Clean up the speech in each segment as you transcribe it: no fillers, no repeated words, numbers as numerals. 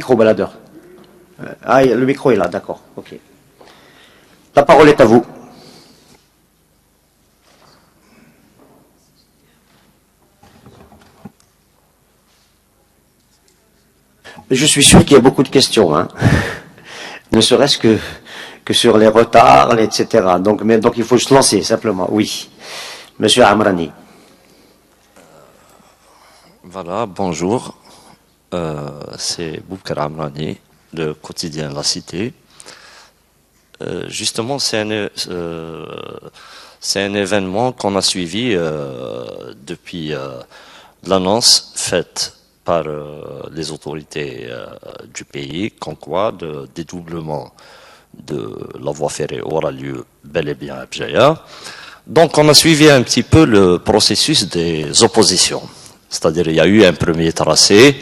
micro, baladeur. Ah, le micro est là, d'accord. Ok. La parole est à vous. Je suis sûr qu'il y a beaucoup de questions, hein. Ne serait-ce que sur les retards, etc. Donc il faut se lancer, simplement. Oui. Monsieur Amrani. Voilà, bonjour. C'est Boubkar Amrani, le quotidien La Cité. Justement, c'est un événement qu'on a suivi depuis l'annonce faite par les autorités du pays, comme quoi le dédoublement de la voie ferrée aura lieu bel et bien à Bjaya. Donc on a suivi un petit peu le processus des oppositions. C'est-à-dire il y a eu un premier tracé,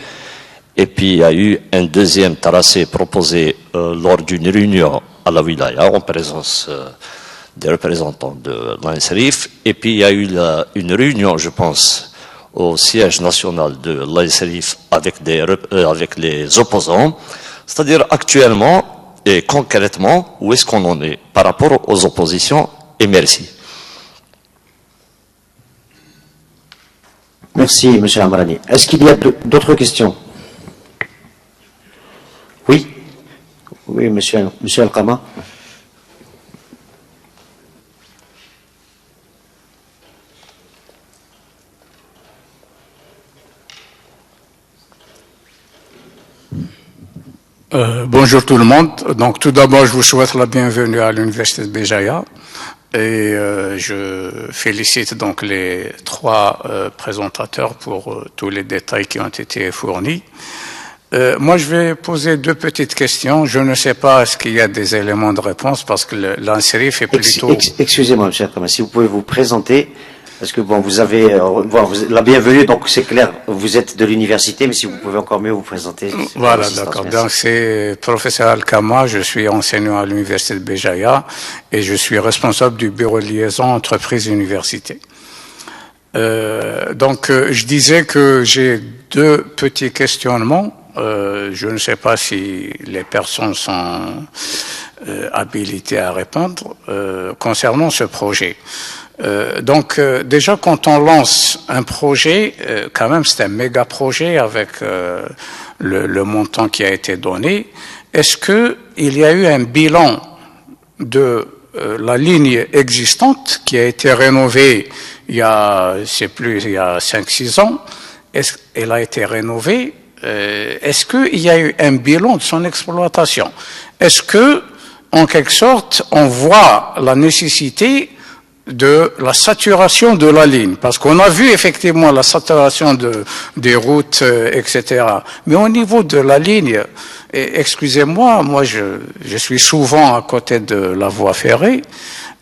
et puis il y a eu un deuxième tracé proposé lors d'une réunion à la Wilaya, en présence des représentants de l'ANSRIF, et puis il y a eu une réunion, je pense, au siège national de l'ANSRIF avec les opposants. C'est-à-dire actuellement et concrètement, où est-ce qu'on en est par rapport aux oppositions, et merci. Merci, monsieur Amrani. Est-ce qu'il y a d'autres questions? Oui. Oui, monsieur Al-Qama. Bonjour tout le monde. Donc tout d'abord, je vous souhaite la bienvenue à l'Université de Béjaïa et je félicite donc les trois présentateurs pour tous les détails qui ont été fournis. Moi, je vais poser deux petites questions. Je ne sais pas est-ce qu'il y a des éléments de réponse parce que l'ANSRIF est plutôt... Excusez-moi, monsieur Al-Qama, si vous pouvez vous présenter. Parce que bon, vous avez la bienvenue, donc c'est clair, vous êtes de l'université, mais si vous pouvez encore mieux vous présenter. Voilà, d'accord. Donc c'est professeur Al-Qama, je suis enseignant à l'université de Béjaïa et je suis responsable du bureau de liaison entreprise-université. Donc je disais que j'ai deux petits questionnements. Je ne sais pas si les personnes sont habilitées à répondre concernant ce projet. Donc déjà quand on lance un projet, quand même c'est un méga projet avec le montant qui a été donné. Est-ce que il y a eu un bilan de la ligne existante qui a été rénovée il y a 5-6 ans? Elle a été rénovée. Est-ce qu'il y a eu un bilan de son exploitation? Est-ce que en quelque sorte on voit la nécessité de la saturation de la ligne, parce qu'on a vu effectivement la saturation des routes, etc. Mais au niveau de la ligne, excusez-moi, moi je suis souvent à côté de la voie ferrée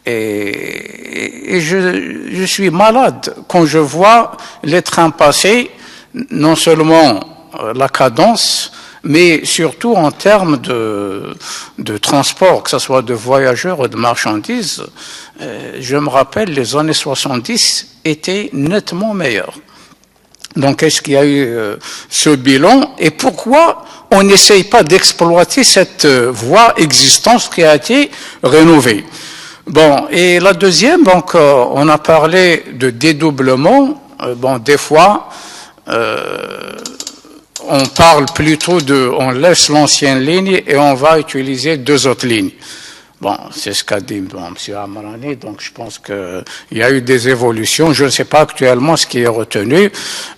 et je suis malade quand je vois les trains passer, non seulement la cadence, mais surtout en termes de transport, que ce soit de voyageurs ou de marchandises. Je me rappelle, les années 70 étaient nettement meilleures. Donc, est-ce qu'il y a eu ce bilan et pourquoi on n'essaye pas d'exploiter cette voie existante qui a été rénovée? Bon, et la deuxième, donc, on a parlé de dédoublement. Bon, des fois, on parle plutôt on laisse l'ancienne ligne et on va utiliser deux autres lignes. Bon, c'est ce qu'a dit M. Amrani, donc je pense qu'il y a eu des évolutions. Je ne sais pas actuellement ce qui est retenu,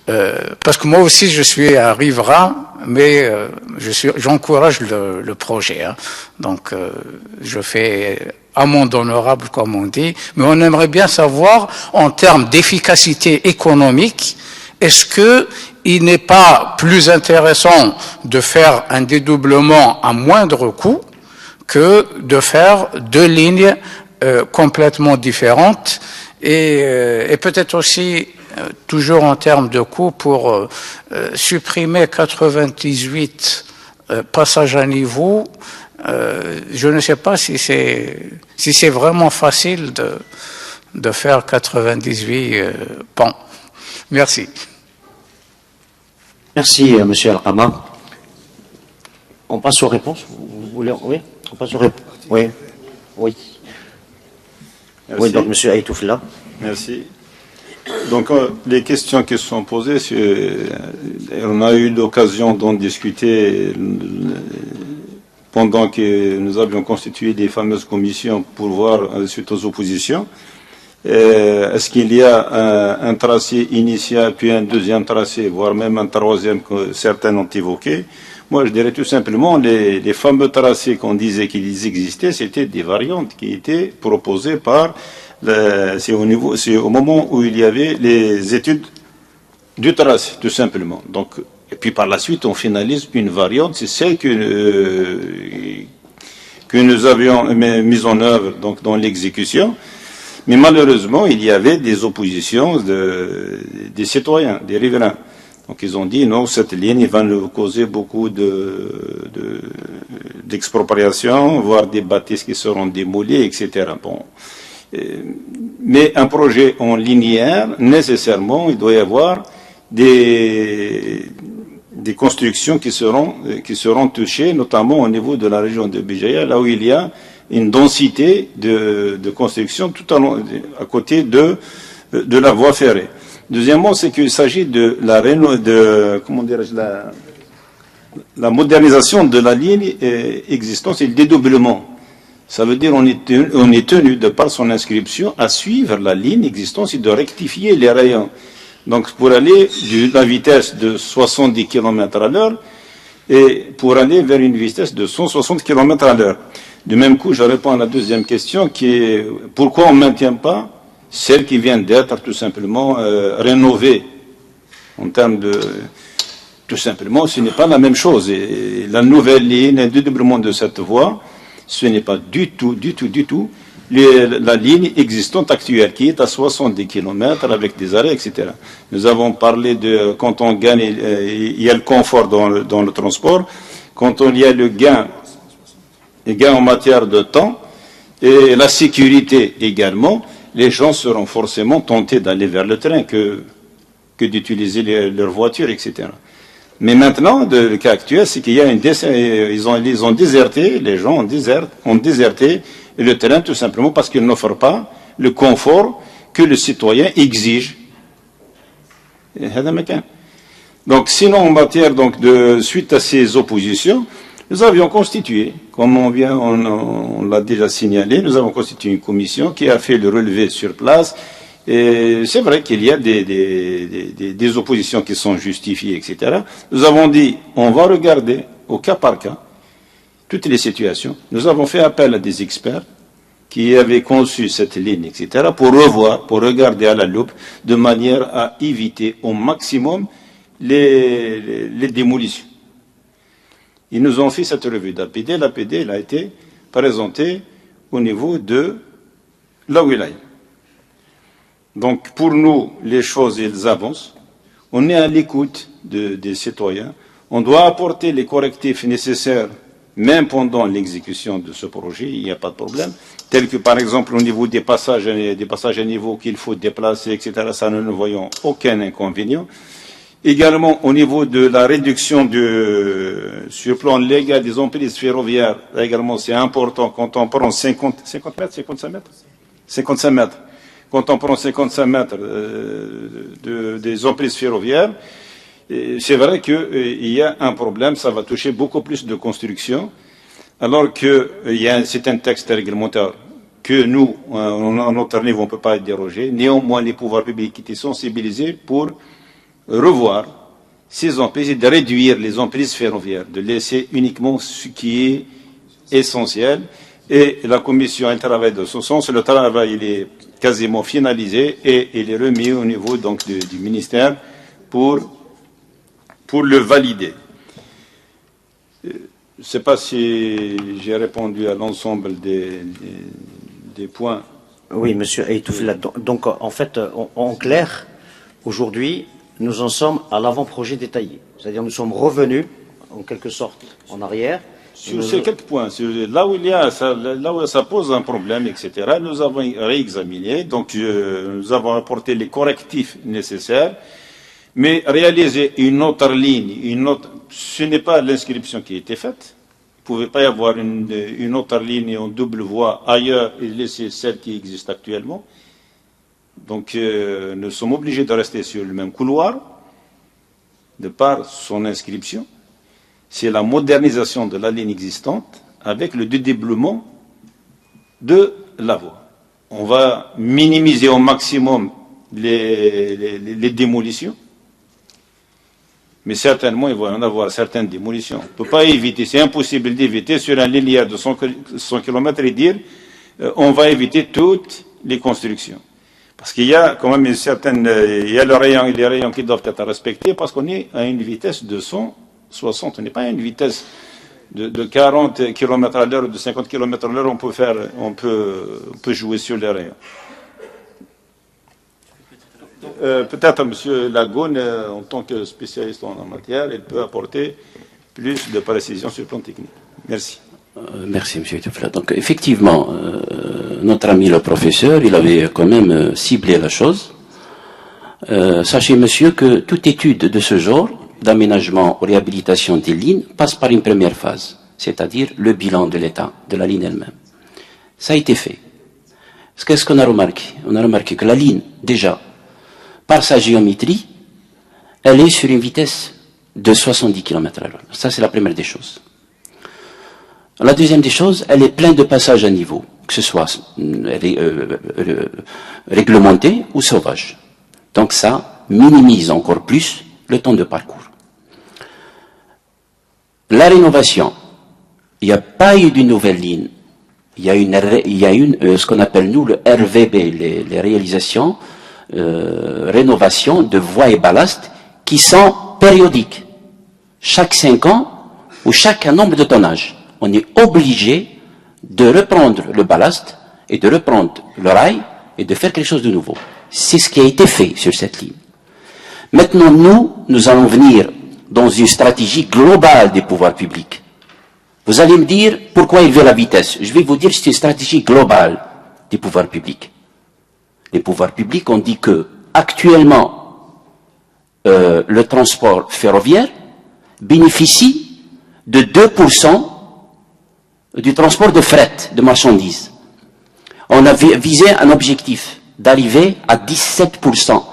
parce que moi aussi je suis à riverain, mais j'encourage le projet. Hein. Donc je fais amende honorable, comme on dit, mais on aimerait bien savoir, en termes d'efficacité économique, est-ce qu'il n'est pas plus intéressant de faire un dédoublement à moindre coût que de faire deux lignes complètement différentes et peut-être aussi, toujours en termes de coût, pour supprimer 98 passages à niveau. Je ne sais pas si c'est vraiment facile de faire 98 ponts. Merci. Merci, monsieur Al-Qama. On passe aux réponses. Vous voulez, oui, on passe aux réponses. Oui, oui. Merci. Oui, donc Monsieur Aïtouf là. Merci. Donc, les questions qui sont posées, on a eu l'occasion d'en discuter pendant que nous avions constitué des fameuses commissions pour voir suite aux oppositions. Est-ce qu'il y a un tracé initial, puis un deuxième tracé, voire même un troisième que certains ont évoqué? Moi, je dirais tout simplement, les fameux tracés qu'on disait qu'ils existaient, c'était des variantes qui étaient proposées par... C'est au moment où il y avait les études du tracé, tout simplement. Donc, et puis par la suite, on finalise une variante, c'est celle que nous avions mise en œuvre donc, dans l'exécution. Mais malheureusement, il y avait des oppositions des citoyens, des riverains. Donc ils ont dit non, cette ligne va nous causer beaucoup d'expropriation, voire des bâtisses qui seront démolies, etc. Bon. Mais un projet en linéaire, nécessairement, il doit y avoir des constructions qui seront touchées, notamment au niveau de la région de Béjaïa, là où il y a une densité de construction tout à côté de la voie ferrée. Deuxièmement, c'est qu'il s'agit de la modernisation de la ligne existante, c'est le dédoublement. Ça veut dire qu'on est tenu, de par son inscription, à suivre la ligne existante et de rectifier les rayons. Donc, pour aller de la vitesse de 70 km à l'heure et pour aller vers une vitesse de 160 km à l'heure. Du même coup, je réponds à la deuxième question qui est pourquoi on ne maintient pas celle qui vient d'être tout simplement rénovée en termes de... Tout simplement, ce n'est pas la même chose. Et la nouvelle ligne, le dédoublement de cette voie, ce n'est pas du tout la ligne existante actuelle qui est à 70 km avec des arrêts, etc. Nous avons parlé de quand on gagne, il y a le confort dans le transport, quand il y a le gain en matière de temps et la sécurité également, les gens seront forcément tentés d'aller vers le train que d'utiliser leur voiture, etc. Mais maintenant, le cas actuel, c'est qu'il y a ils ont déserté, les gens ont déserté le terrain tout simplement parce qu'ils n'offrent pas le confort que le citoyen exige. Donc, sinon, en matière suite à ces oppositions, nous avions constitué, comme on l'a déjà signalé, nous avons constitué une commission qui a fait le relevé sur place. Et c'est vrai qu'il y a des oppositions qui sont justifiées, etc. Nous avons dit, on va regarder au cas par cas toutes les situations. Nous avons fait appel à des experts qui avaient conçu cette ligne, etc., pour regarder à la loupe, de manière à éviter au maximum les démolitions. Ils nous ont fait cette revue d'APD. L'APD, elle a été présentée au niveau de la wilaya. Donc, pour nous, les choses, elles avancent. On est à l'écoute des citoyens. On doit apporter les correctifs nécessaires, même pendant l'exécution de ce projet, il n'y a pas de problème. Tel que, par exemple, au niveau des passages à niveau qu'il faut déplacer, etc., ça, nous ne voyons aucun inconvénient. Également, au niveau de la réduction sur le plan légal des emprises ferroviaires, là également, c'est important quand on prend 55 mètres. Quand on prend 55 mètres des emprises ferroviaires, c'est vrai qu'il y a un problème, ça va toucher beaucoup plus de construction, alors que c'est un texte réglementaire que nous, à notre niveau, on ne peut pas déroger. Néanmoins, les pouvoirs publics étaient sensibilisés pour revoir ces emprises et de réduire les emprises ferroviaires, de laisser uniquement ce qui est essentiel. Et la commission, elle travaille de ce sens. Le travail, il est quasiment finalisé et il est remis au niveau donc du ministère pour le valider. Je ne sais pas si j'ai répondu à l'ensemble des points. Oui, Monsieur Aïtouf. Donc, en fait, en clair, aujourd'hui, nous en sommes à l'avant-projet détaillé. C'est-à-dire, nous sommes revenus, en quelque sorte, en arrière. Sur quelques points, là où ça pose un problème, etc., nous avons réexaminé, donc nous avons apporté les correctifs nécessaires, mais réaliser une autre ligne, ce n'est pas l'inscription qui a été faite, pouvez pas y avoir une autre ligne en double voie ailleurs et laisser celle qui existe actuellement. Donc, nous sommes obligés de rester sur le même couloir, de par son inscription. C'est la modernisation de la ligne existante avec le dédoublement de la voie. On va minimiser au maximum les démolitions, mais certainement il va y en avoir certaines démolitions. On ne peut pas éviter, c'est impossible d'éviter sur un linéaire de 100 km et dire on va éviter toutes les constructions. Parce qu'il y a quand même une certaine, il y a les rayons qui doivent être respectés parce qu'on est à une vitesse de 160, on n'est pas à une vitesse de 40 km à l'heure ou de 50 km à l'heure, on peut jouer sur les rayons. Peut-être M. Lagone, en tant que spécialiste en la matière, il peut apporter plus de précision sur le plan technique. Merci. Merci, M. Toufla. Donc, effectivement, notre ami le professeur, il avait quand même ciblé la chose. Sachez, monsieur, que toute étude de ce genre, d'aménagement ou réhabilitation des lignes, passe par une première phase, c'est-à-dire le bilan de l'état de la ligne elle-même. Ça a été fait. Qu'est-ce qu'on a remarqué? On a remarqué que la ligne, déjà, par sa géométrie, elle est sur une vitesse de 70 km/h. Ça, c'est la première des choses. La deuxième des choses, elle est pleine de passages à niveau, que ce soit réglementé ou sauvage. Donc ça minimise encore plus le temps de parcours. La rénovation, il n'y a pas eu d'une nouvelle ligne. Il y a une ce qu'on appelle nous le RVB, les réalisations, rénovation de voies et ballasts qui sont périodiques. Chaque 5 ans ou chaque nombre de tonnages. On est obligé de reprendre le ballast et de reprendre le rail et de faire quelque chose de nouveau. C'est ce qui a été fait sur cette ligne. Maintenant, nous allons venir dans une stratégie globale des pouvoirs publics. Vous allez me dire pourquoi élever la vitesse. Je vais vous dire que c'est une stratégie globale des pouvoirs publics. Les pouvoirs publics ont dit que actuellement le transport ferroviaire bénéficie de 2% du transport de fret, de marchandises. On a visé un objectif d'arriver à 17%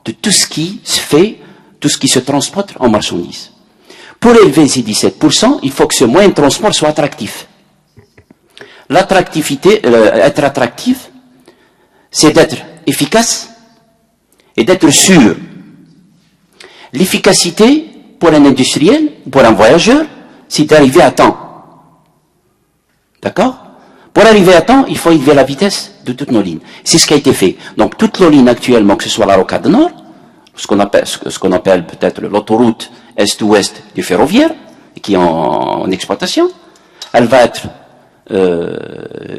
de tout ce qui se fait, tout ce qui se transporte en marchandises. Pour élever ces 17%, il faut que ce moyen de transport soit attractif. L'attractivité, être attractif, c'est d'être efficace et d'être sûr. L'efficacité, pour un industriel, pour un voyageur, c'est d'arriver à temps. D'accord? Pour arriver à temps, il faut élever la vitesse de toutes nos lignes. C'est ce qui a été fait. Donc, toutes nos lignes actuellement, que ce soit la Rocade Nord, ce qu'on appelle peut-être l'autoroute est-ouest du ferroviaire, qui est en exploitation, elle va être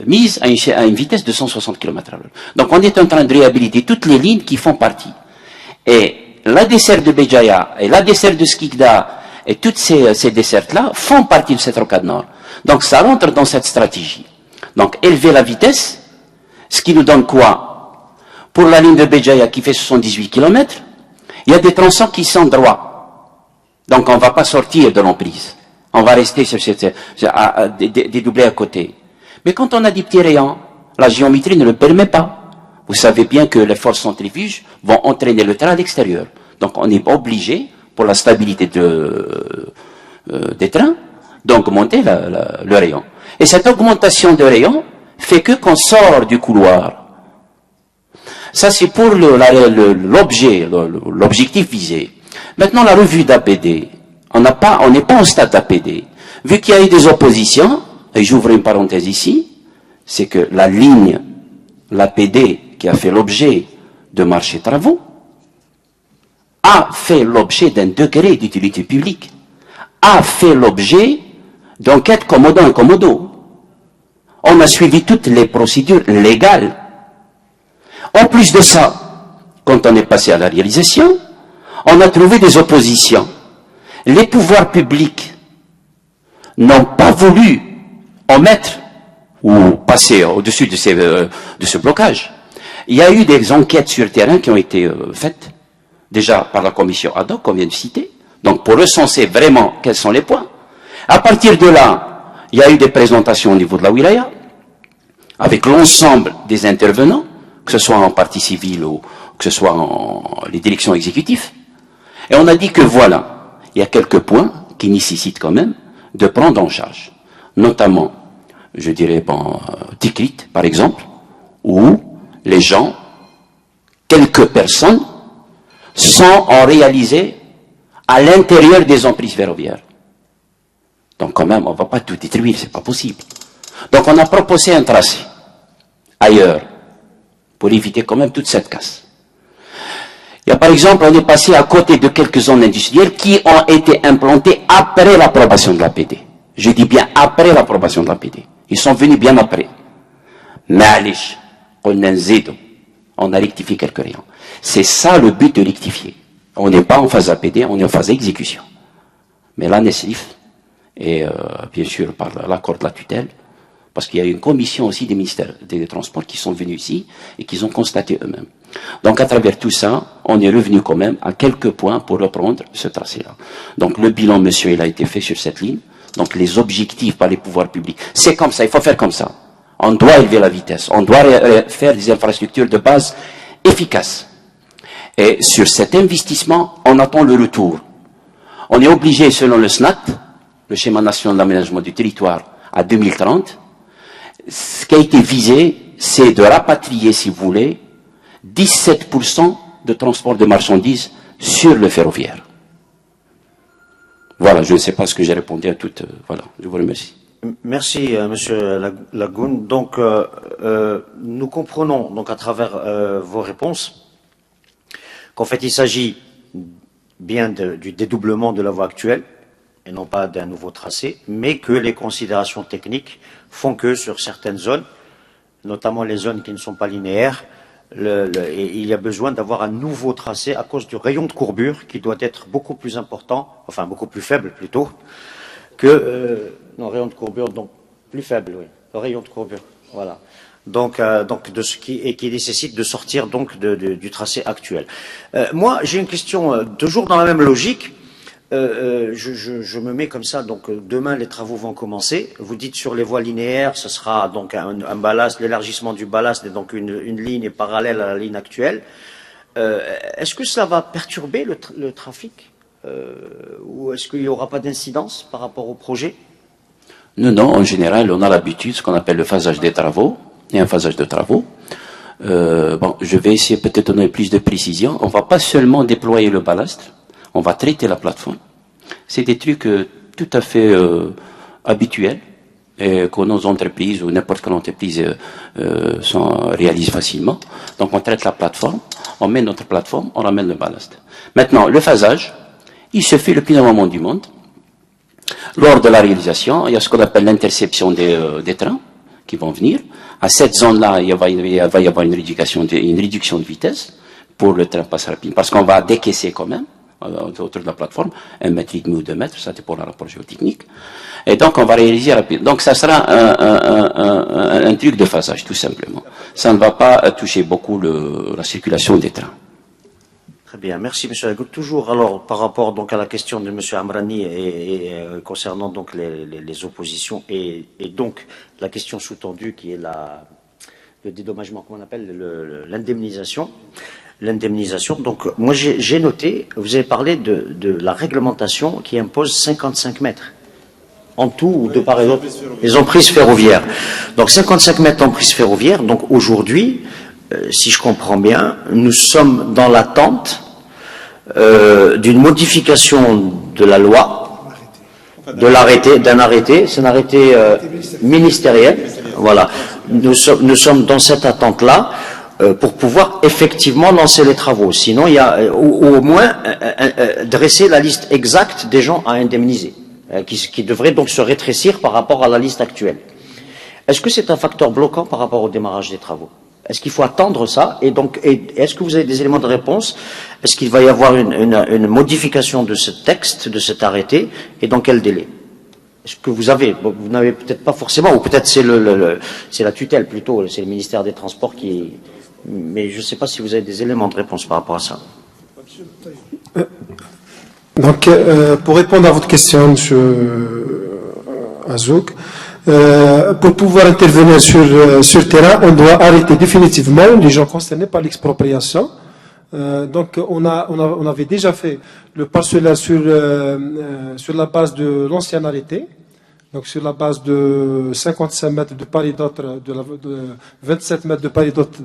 mise à une vitesse de 160 km/h. Donc, on est en train de réhabiliter toutes les lignes qui font partie. Et la desserte de Béjaïa et la desserte de Skikda et toutes ces dessertes-là font partie de cette Rocade Nord. Donc, ça rentre dans cette stratégie. Donc, élever la vitesse, ce qui nous donne quoi? Pour la ligne de Béjaïa qui fait 78 km, il y a des tronçons qui sont droits. Donc, on ne va pas sortir de l'emprise. On va rester sur dédoubler à côté. Mais quand on a des petits rayons, la géométrie ne le permet pas. Vous savez bien que les forces centrifuges vont entraîner le train à l'extérieur. Donc, on est obligé, pour la stabilité des trains, d'augmenter le rayon. Et cette augmentation de rayon fait que qu'on sort du couloir. Ça, c'est pour l'objectif visé. Maintenant, la revue d'APD. On n'est pas au stade d'APD. Vu qu'il y a eu des oppositions, et j'ouvre une parenthèse ici, c'est que la ligne, l'APD, qui a fait l'objet de marchés travaux, a fait l'objet d'un décret d'utilité publique, a fait l'objet d'enquête commodo en commodo. On a suivi toutes les procédures légales. En plus de ça, quand on est passé à la réalisation, on a trouvé des oppositions. Les pouvoirs publics n'ont pas voulu omettre ou passer au-dessus de ce blocage. Il y a eu des enquêtes sur le terrain qui ont été faites, déjà par la commission ad hoc qu'on vient de citer, donc pour recenser vraiment quels sont les points. À partir de là, il y a eu des présentations au niveau de la wilaya, avec l'ensemble des intervenants, que ce soit en partie civile ou que ce soit en les directions exécutives. Et on a dit que voilà, il y a quelques points qui nécessitent quand même de prendre en charge. Notamment, je dirais, Tikrit, par exemple, où les gens, quelques personnes, sont en réalisé à l'intérieur des emprises ferroviaires. Donc quand même, on ne va pas tout détruire, c'est pas possible. Donc on a proposé un tracé ailleurs, pour éviter quand même toute cette casse. Il y a par exemple, on est passé à côté de quelques zones industrielles qui ont été implantées après l'approbation de l'APD. Je dis bien après l'approbation de l'APD. Ils sont venus bien après. Mais on a rectifié quelques rayons. C'est ça le but de rectifier. On n'est pas en phase APD, on est en phase exécution. Mais là, Nesrif, et bien sûr par l'accord de la tutelle, parce qu'il y a une commission aussi des ministères des Transports qui sont venus ici et qui ont constaté eux-mêmes. Donc à travers tout ça, on est revenu quand même à quelques points pour reprendre ce tracé-là. Donc le bilan, monsieur, il a été fait sur cette ligne. Donc les objectifs par les pouvoirs publics, c'est comme ça, il faut faire comme ça. On doit élever la vitesse, on doit faire des infrastructures de base efficaces. Et sur cet investissement, on attend le retour. On est obligé, selon le SNAT, le schéma national d'aménagement du territoire, à 2030, ce qui a été visé, c'est de rapatrier, si vous voulez, 17% de transport de marchandises sur le ferroviaire. Voilà, je ne sais pas ce que j'ai répondu à toutes. Voilà, je vous remercie. Merci, monsieur Lagoun. Donc, nous comprenons, donc, à travers vos réponses, qu'en fait, il s'agit bien du dédoublement de la voie actuelle, et non pas d'un nouveau tracé, mais que les considérations techniques font que sur certaines zones, notamment les zones qui ne sont pas linéaires, il y a besoin d'avoir un nouveau tracé à cause du rayon de courbure qui doit être beaucoup plus important, enfin beaucoup plus faible plutôt, que non, rayon de courbure, donc plus faible, oui, le rayon de courbure, voilà. Donc de ce qui nécessite de sortir donc du tracé actuel. Moi, j'ai une question toujours dans la même logique. Je me mets comme ça, donc demain les travaux vont commencer. Vous dites sur les voies linéaires, ce sera donc un ballast, l'élargissement du ballast et donc une ligne parallèle à la ligne actuelle. Est-ce que cela va perturber le trafic ou est-ce qu'il n'y aura pas d'incidence par rapport au projet? Non, en général, on a l'habitude, ce qu'on appelle le phasage des travaux, et un phasage de travaux. Je vais essayer peut-être de donner plus de précision. On ne va pas seulement déployer le ballast, on va traiter la plateforme. C'est des trucs tout à fait habituels et que nos entreprises ou n'importe quelle entreprise réalisent facilement. Donc on traite la plateforme, on met notre plateforme, on ramène le ballast. Maintenant, le phasage, il se fait le plus normalement du monde. Lors de la réalisation, il y a ce qu'on appelle l'interception des trains qui vont venir. À cette zone-là, il va y avoir une réduction de vitesse pour le train passe rapide, parce qu'on va décaisser quand même autour de la plateforme, 1,5 mètre ou 2 mètres, ça c'est pour le rapport géotechnique. Et donc on va réaliser rapidement. Donc ça sera un truc de phasage, tout simplement. Ça ne va pas toucher beaucoup la circulation des trains. Très bien, merci monsieur Lagout. Toujours alors par rapport donc à la question de monsieur Amrani et concernant donc les oppositions et donc la question sous-tendue qui est le dédommagement, comment on appelle, l'indemnisation. L'indemnisation. Donc, moi, j'ai noté, vous avez parlé de la réglementation qui impose 55 mètres en tout ou de part et d'autre, les emprises ferroviaires. Donc, 55 mètres d'emprise ferroviaire. Donc, aujourd'hui, si je comprends bien, nous sommes dans l'attente d'une modification de la loi, d'un arrêté, c'est un arrêté ministériel. Voilà. Nous sommes dans cette attente-là. Pour pouvoir effectivement lancer les travaux. Sinon, il y a ou au moins dresser la liste exacte des gens à indemniser, qui devrait donc se rétrécir par rapport à la liste actuelle. Est-ce que c'est un facteur bloquant par rapport au démarrage des travaux? Est-ce qu'il faut attendre ça? Et donc, est-ce que vous avez des éléments de réponse? Est-ce qu'il va y avoir une modification de ce texte, de cet arrêté, et dans quel délai? Est-ce que vous avez? Vous n'avez peut-être pas forcément, ou peut-être c'est c'est la tutelle plutôt, c'est le ministère des Transports qui... Mais je ne sais pas si vous avez des éléments de réponse par rapport à ça. Donc, pour répondre à votre question, M. Azouk. Pour pouvoir intervenir sur terrain, on doit arrêter définitivement les gens concernés par l'expropriation. Donc, on avait déjà fait le parcellaire sur la base de l'ancien arrêté. Donc, sur la base de 55 mètres de part et d'autre, de 27 mètres de part et d'autre,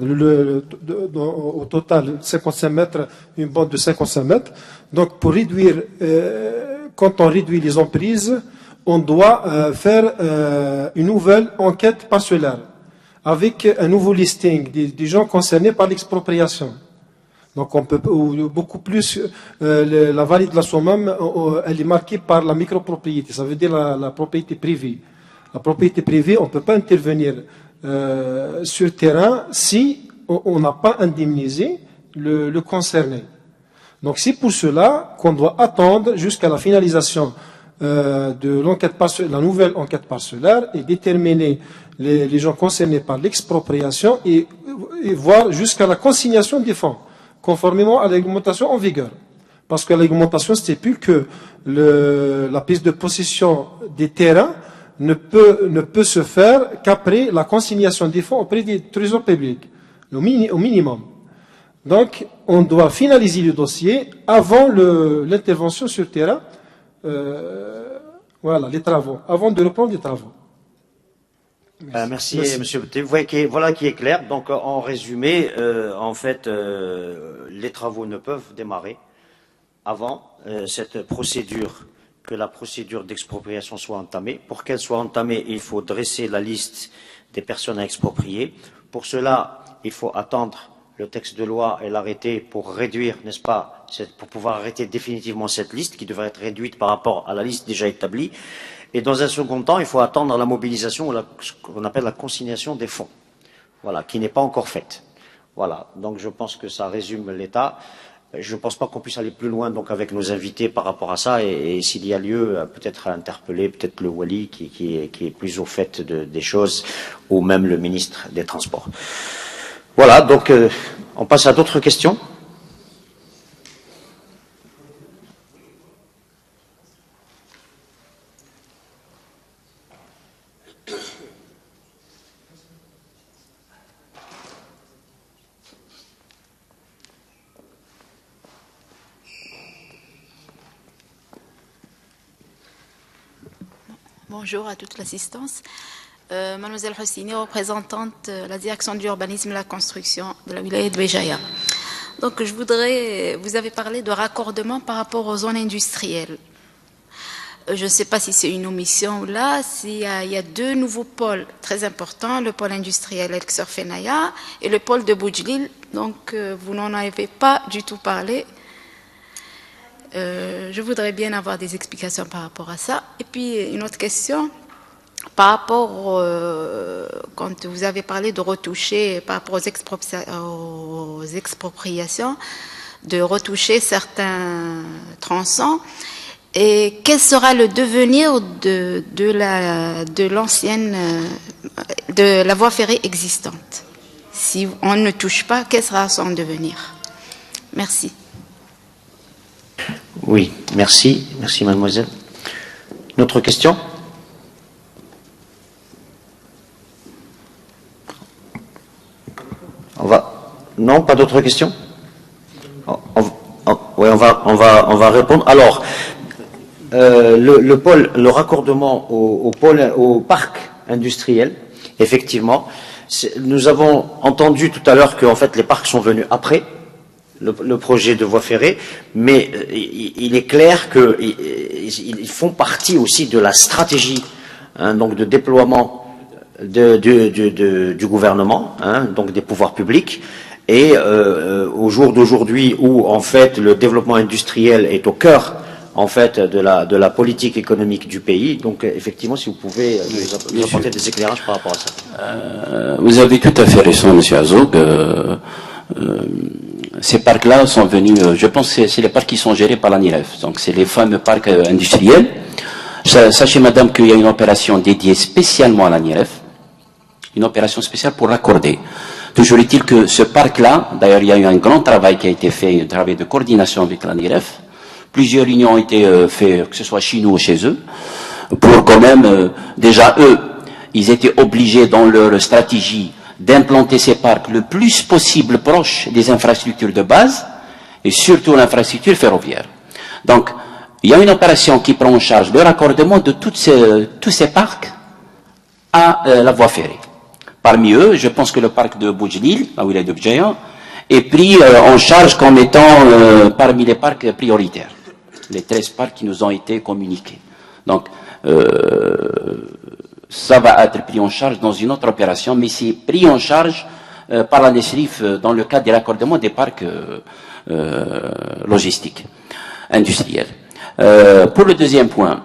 au total 55 mètres, une bande de 55 mètres. Donc, pour réduire, quand on réduit les emprises, on doit faire une nouvelle enquête parcellaire avec un nouveau listing des gens concernés par l'expropriation. Donc, on peut beaucoup plus, la vallée de la Sommam, elle est marquée par la micropropriété, ça veut dire la propriété privée. La propriété privée, on ne peut pas intervenir sur terrain si on n'a pas indemnisé le concerné. Donc, c'est pour cela qu'on doit attendre jusqu'à la finalisation de l'enquête la nouvelle enquête parcellaire et déterminer les gens concernés par l'expropriation et voir jusqu'à la consignation des fonds, conformément à la réglementation en vigueur. Parce que la réglementation stipule que la prise de possession des terrains ne peut se faire qu'après la consignation des fonds auprès des trésors publics, au minimum. Donc, on doit finaliser le dossier avant l'intervention sur terrain, voilà, les travaux, avant de reprendre les travaux. Merci, Monsieur Bouté. Voilà qui est clair. Donc, en résumé, en fait, les travaux ne peuvent démarrer avant cette procédure, que la procédure d'expropriation soit entamée. Pour qu'elle soit entamée, il faut dresser la liste des personnes à exproprier. Pour cela, il faut attendre le texte de loi et l'arrêté pour réduire, n'est-ce pas, pour pouvoir arrêter définitivement cette liste qui devrait être réduite par rapport à la liste déjà établie. Et dans un second temps, il faut attendre la mobilisation, ce qu'on appelle la consignation des fonds, voilà, qui n'est pas encore faite. Voilà, donc je pense que ça résume l'état. Je ne pense pas qu'on puisse aller plus loin donc avec nos invités par rapport à ça, et s'il y a lieu, peut-être interpeller peut-être le Wali qui est plus au fait des choses, ou même le ministre des Transports. Voilà, donc on passe à d'autres questions. Bonjour à toute l'assistance. Mademoiselle Hosseini, représentante la direction de l'urbanisme et la construction de la wilaya de Béjaïa. Donc, vous avez parlé de raccordement par rapport aux zones industrielles. Je ne sais pas si c'est une omission ou là, il y a deux nouveaux pôles très importants, le pôle industriel El-Ksor Fenaya et le pôle de Boudjlil. Donc, vous n'en avez pas du tout parlé. Je voudrais bien avoir des explications par rapport à ça. Et puis, une autre question. Par rapport, quand vous avez parlé de retoucher, par rapport aux expropriations, de retoucher certains tronçons, et quel sera le devenir de la voie ferrée existante? Si on ne touche pas, quel sera son devenir? Merci. Oui, merci. Merci, mademoiselle. Une autre question? Non, pas d'autres questions? Oui, on va répondre. Alors, le raccordement au parc industriel, effectivement, nous avons entendu tout à l'heure que en fait les parcs sont venus après le projet de voie ferrée, mais il est clair qu'ils font partie aussi de la stratégie, donc de déploiement du gouvernement, donc des pouvoirs publics. Et au jour d'aujourd'hui, où en fait le développement industriel est au cœur en fait de la politique économique du pays, donc effectivement, si vous pouvez nous apporter des éclairages par rapport à ça. Vous avez tout à fait raison, Monsieur Azouk. Ces parcs-là sont venus, je pense que c'est les parcs qui sont gérés par l'ANIREF, donc c'est les fameux parcs industriels. Sachez, madame, qu'il y a une opération dédiée spécialement à l'ANIREF, une opération spéciale pour raccorder. Toujours est-il que ce parc-là, d'ailleurs il y a eu un grand travail qui a été fait, un travail de coordination avec l'ANIREF, plusieurs réunions ont été faites, que ce soit chez nous ou chez eux. pour quand même, déjà eux, ils étaient obligés dans leur stratégie d'implanter ces parcs le plus possible proche des infrastructures de base, et surtout l'infrastructure ferroviaire. Donc, il y a une opération qui prend en charge le raccordement de tous ces parcs à la voie ferrée. Parmi eux, je pense que le parc de Boujlil, la wilaya de Béjaïa, est pris en charge comme étant parmi les parcs prioritaires. Les 13 parcs qui nous ont été communiqués. Donc, ça va être pris en charge dans une autre opération, mais c'est pris en charge par la NESRIF dans le cadre des raccordements des parcs logistiques, industriels. Pour le deuxième point,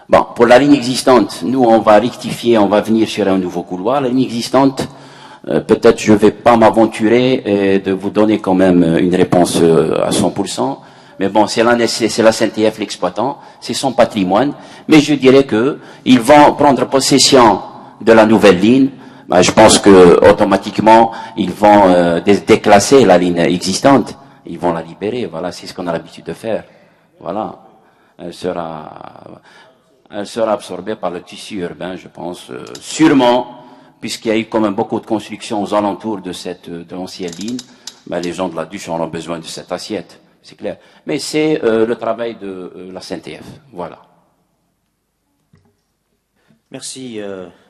bon, pour la ligne existante, nous on va rectifier, on va venir sur un nouveau couloir. La ligne existante, peut-être je ne vais pas m'aventurer de vous donner quand même une réponse à 100%, mais bon, c'est la SNTF l'exploitant, c'est son patrimoine, mais je dirais que ils vont prendre possession de la nouvelle ligne. Ben, je pense que automatiquement ils vont déclasser la ligne existante, ils vont la libérer. Voilà, c'est ce qu'on a l'habitude de faire. Voilà, elle sera absorbée par le tissu urbain, je pense, sûrement, puisqu'il y a eu quand même beaucoup de constructions aux alentours de l'ancienne ligne. Ben, les gens de la Duche auront besoin de cette assiette, c'est clair. Mais c'est le travail de la SNTF. Voilà. Merci,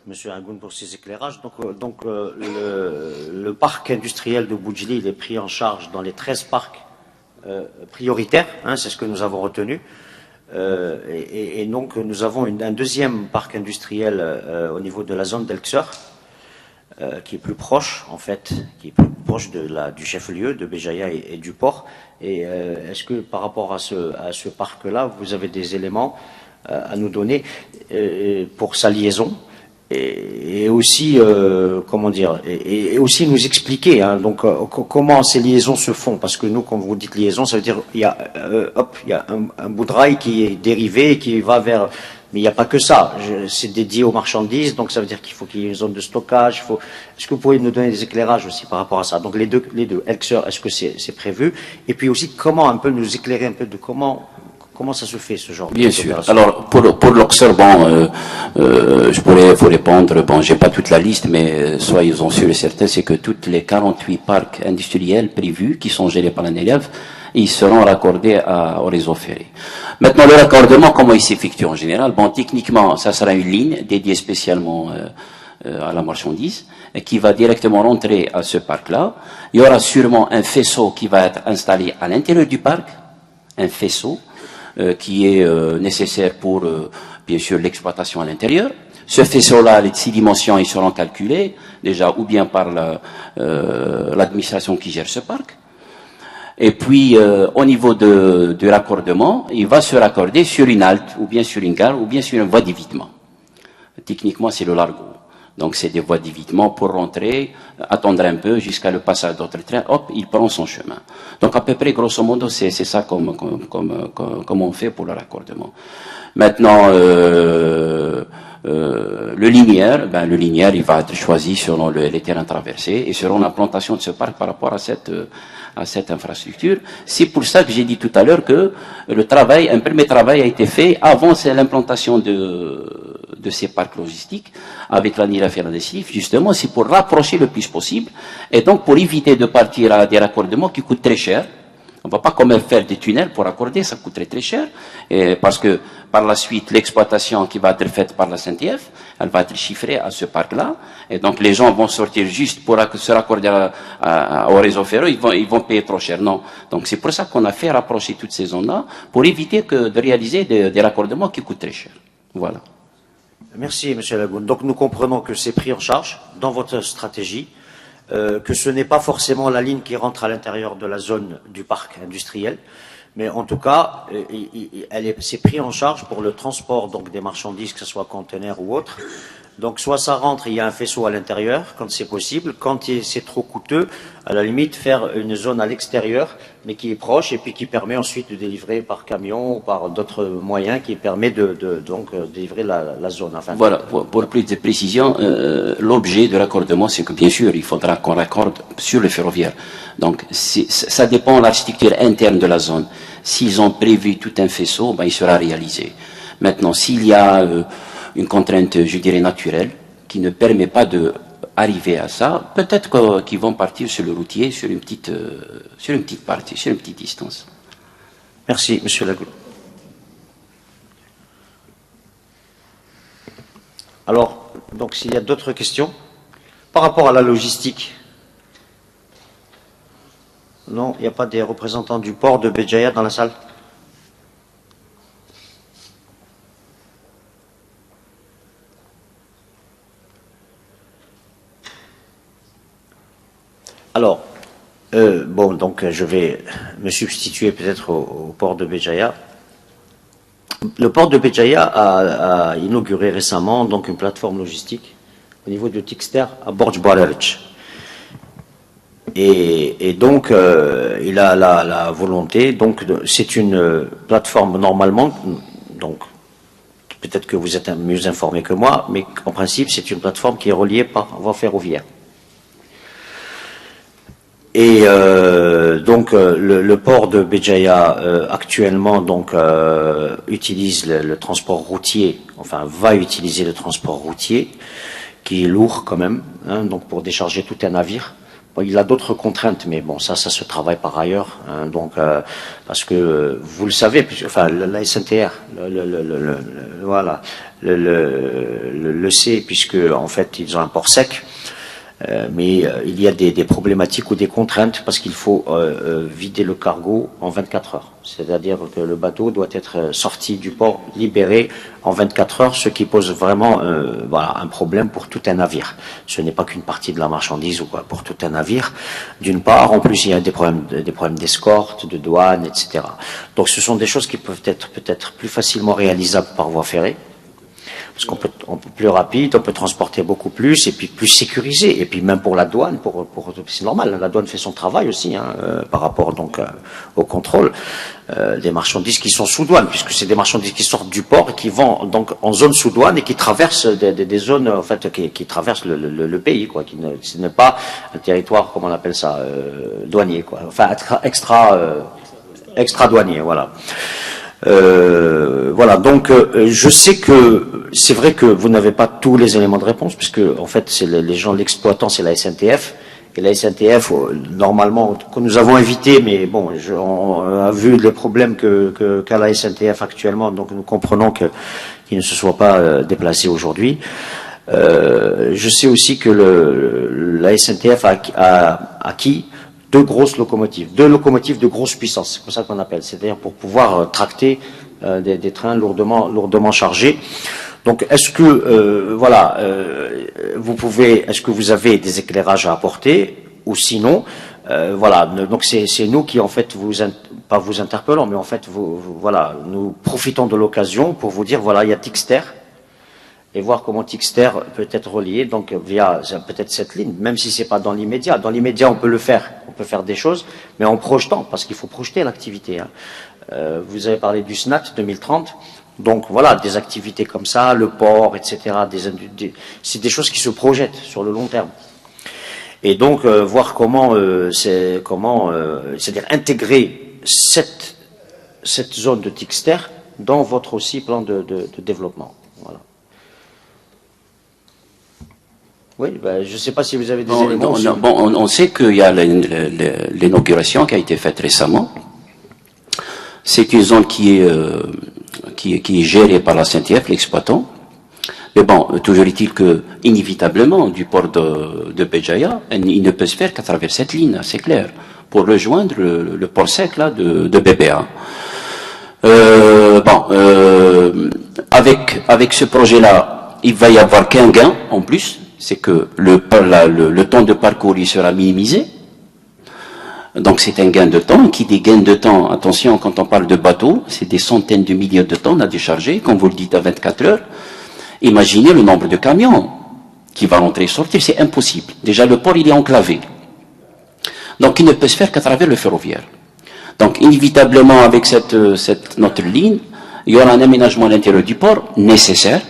Monsieur Agoun, pour ces éclairages. Donc le parc industriel de Boujli, il est pris en charge dans les 13 parcs prioritaires, hein, c'est ce que nous avons retenu. Et donc nous avons un deuxième parc industriel au niveau de la zone d'Elkseur, qui est plus proche, en fait, qui est plus proche du chef-lieu, de Béjaïa et du port. Et est-ce que par rapport à ce parc-là, vous avez des éléments à nous donner pour sa liaison et aussi comment dire et aussi nous expliquer donc comment ces liaisons se font, parce que nous, quand vous dites liaison, ça veut dire il y a un bout de rail qui est dérivé et qui va vers, mais il n'y a pas que ça, c'est dédié aux marchandises, donc ça veut dire qu'il faut qu'il y ait une zone de stockage. Est-ce que vous pourriez nous donner des éclairages aussi par rapport à ça? Donc les deux Elkseur, est-ce que c'est prévu? Et puis aussi comment un peu nous éclairer un peu de comment ça se fait, ce genre Bien sûr. Alors, pour l'Elkseur, bon, je pourrais vous répondre, bon, j'ai pas toute la liste, mais soyez-en sûrs et certains, c'est que toutes les 48 parcs industriels prévus, qui sont gérés par la NELEV, ils seront raccordés au réseau ferré. Maintenant, le raccordement, comment il s'effectue en général? Bon, techniquement, ça sera une ligne dédiée spécialement à la marchandise, qui va directement rentrer à ce parc-là. Il y aura sûrement un faisceau qui va être installé à l'intérieur du parc, un faisceau, qui est nécessaire pour, bien sûr, l'exploitation à l'intérieur. Ce faisceau-là, les 6 dimensions, ils seront calculés, déjà, ou bien par l'administration qui gère ce parc. Et puis, au niveau du raccordement, il va se raccorder sur une halte, ou bien sur une gare, ou bien sur une voie d'évitement. Techniquement, c'est le largo. Donc, c'est des voies d'évitement pour rentrer, attendre un peu jusqu'à le passage d'autres trains, hop, il prend son chemin. Donc, à peu près, grosso modo, c'est ça comme on fait pour le raccordement. Maintenant, le linéaire, le linéaire, il va être choisi selon les terrains traversés et selon l'implantation de ce parc par rapport à cette infrastructure. C'est pour ça que j'ai dit tout à l'heure que un premier travail a été fait avant l'implantation de ces parcs logistiques avec la NIRAF et la NESRIF. Justement, c'est pour rapprocher le plus possible et donc pour éviter de partir à des raccordements qui coûtent très cher. On ne va pas quand même faire des tunnels pour raccorder, ça coûterait très cher, parce que par la suite, l'exploitation qui va être faite par la SNTF, elle va être chiffrée à ce parc-là, et donc les gens vont sortir juste pour se raccorder au réseau ferré, ils vont payer trop cher. Non. Donc c'est pour ça qu'on a fait rapprocher toutes ces zones-là, pour éviter de réaliser des raccordements qui coûtent très cher. Voilà. Merci, M. Lagoun. Donc nous comprenons que c'est pris en charge dans votre stratégie, que ce n'est pas forcément la ligne qui rentre à l'intérieur de la zone du parc industriel, mais en tout cas, c'est pris en charge pour le transport donc des marchandises, que ce soit conteneurs ou autres. Donc soit ça rentre, il y a un faisceau à l'intérieur, quand c'est possible. Quand c'est trop coûteux, à la limite, faire une zone à l'extérieur, mais qui est proche, et puis qui permet ensuite de délivrer par camion ou par d'autres moyens, qui permet de délivrer la zone. Enfin, voilà, pour plus de précision, l'objet de raccordement, c'est que bien sûr, il faudra qu'on raccorde sur le ferroviaire. Donc, ça dépend de l'architecture interne de la zone. S'ils ont prévu tout un faisceau, il sera réalisé. Maintenant, s'il y a une contrainte, je dirais, naturelle, qui ne permet pas d'arriver à ça, peut-être qu'ils vont partir sur le routier sur une petite partie, sur une petite distance. Merci, Monsieur Lagout. Alors, donc, s'il y a d'autres questions, par rapport à la logistique, non, il n'y a pas des représentants du port de Béjaïa dans la salle? Alors, bon, donc je vais me substituer peut-être au port de Béjaïa. Le port de Béjaïa a inauguré récemment donc une plateforme logistique au niveau de Tixter à Borj Barerch. Et donc, il a la volonté, donc c'est une plateforme normalement, donc peut-être que vous êtes mieux informé que moi, mais en principe c'est une plateforme qui est reliée par voie ferroviaire. Et donc le port de Béjaïa actuellement donc utilise le transport routier, enfin va utiliser le transport routier qui est lourd quand même, hein, donc pour décharger tout un navire. Bon, il a d'autres contraintes, mais bon, ça se travaille par ailleurs, hein, donc parce que vous le savez, enfin la SNTR, voilà, le sait puisque en fait ils ont un port sec. Mais il y a des problématiques ou des contraintes parce qu'il faut vider le cargo en 24 heures. C'est-à-dire que le bateau doit être sorti du port, libéré en 24 heures, ce qui pose vraiment voilà, un problème pour tout un navire. Ce n'est pas qu'une partie de la marchandise ou quoi, pour tout un navire. D'une part, en plus il y a des problèmes d'escorte, de douane, etc. Donc ce sont des choses qui peuvent être peut-être plus facilement réalisables par voie ferrée. Parce qu'on peut plus rapide, on peut transporter beaucoup plus et puis plus sécurisé. Et puis même pour la douane, c'est normal, la douane fait son travail aussi hein, par rapport donc au contrôle des marchandises qui sont sous douane, puisque c'est des marchandises qui sortent du port et qui vont donc en zone sous douane et qui traversent des zones en fait qui traversent le pays quoi, ce n'est pas un territoire comment on appelle ça douanier quoi, enfin extra douanier voilà. Voilà, donc je sais que c'est vrai que vous n'avez pas tous les éléments de réponse, puisque en fait c'est les gens, l'exploitant c'est la SNTF, et la SNTF normalement que nous avons invité, mais bon, on a vu les problèmes qu'a la SNTF actuellement, donc nous comprenons qu'il ne se soit pas déplacé aujourd'hui. Je sais aussi que la SNTF a acquis deux locomotives de grosse puissance, c'est pour ça qu'on appelle, c'est-à-dire pour pouvoir tracter des trains lourdement chargés. Donc, est-ce que voilà, est-ce que vous avez des éclairages à apporter, ou sinon, voilà, donc c'est nous qui en fait pas vous interpellons, mais en fait voilà, nous profitons de l'occasion pour vous dire voilà, il y a Tixter. Et voir comment Tixter peut être relié, donc via peut-être cette ligne, même si c'est pas dans l'immédiat. Dans l'immédiat, on peut faire des choses, mais en projetant, parce qu'il faut projeter l'activité. Hein. Vous avez parlé du SNAT 2030, donc voilà, des activités comme ça, le port, etc. C'est des choses qui se projettent sur le long terme. Et donc voir comment, c'est-à-dire intégrer cette zone de Tixter dans votre aussi plan de développement. Voilà. Oui, ben, je ne sais pas si vous avez des éléments. On sait qu'il y a l'inauguration qui a été faite récemment. C'est une zone qui est gérée par la SNTF, l'exploitant. Mais bon, toujours est-il que, inévitablement, du port de Béjaïa, il ne peut se faire qu'à travers cette ligne, c'est clair, pour rejoindre le port sec là, de BBA. Avec ce projet-là, il va y avoir qu'un gain en plus. C'est que le temps de parcours il sera minimisé. Donc c'est un gain de temps. Qui dit gain de temps, attention, quand on parle de bateau, c'est des centaines de milliers de tonnes à décharger, comme vous le dites, à 24 heures. Imaginez le nombre de camions qui va rentrer et sortir, c'est impossible. Déjà, le port, il est enclavé. Donc il ne peut se faire qu'à travers le ferroviaire. Donc inévitablement, avec notre ligne, il y aura un aménagement à l'intérieur du port nécessaire.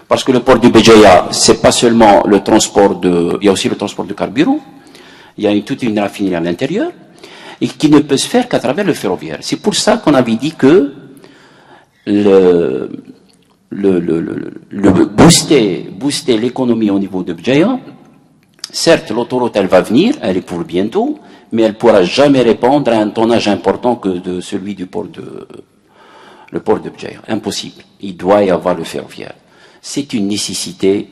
Parce que le port du Béjaïa, c'est pas seulement le transport il y a aussi le transport de carburant. Il y a toute une raffinerie à l'intérieur et qui ne peut se faire qu'à travers le ferroviaire. C'est pour ça qu'on avait dit que booster l'économie au niveau de Bjaïa. Certes, l'autoroute, elle va venir, elle est pour bientôt, mais elle ne pourra jamais répondre à un tonnage important que de celui du port de Bjaïa. Impossible. Il doit y avoir le ferroviaire. C'est une nécessité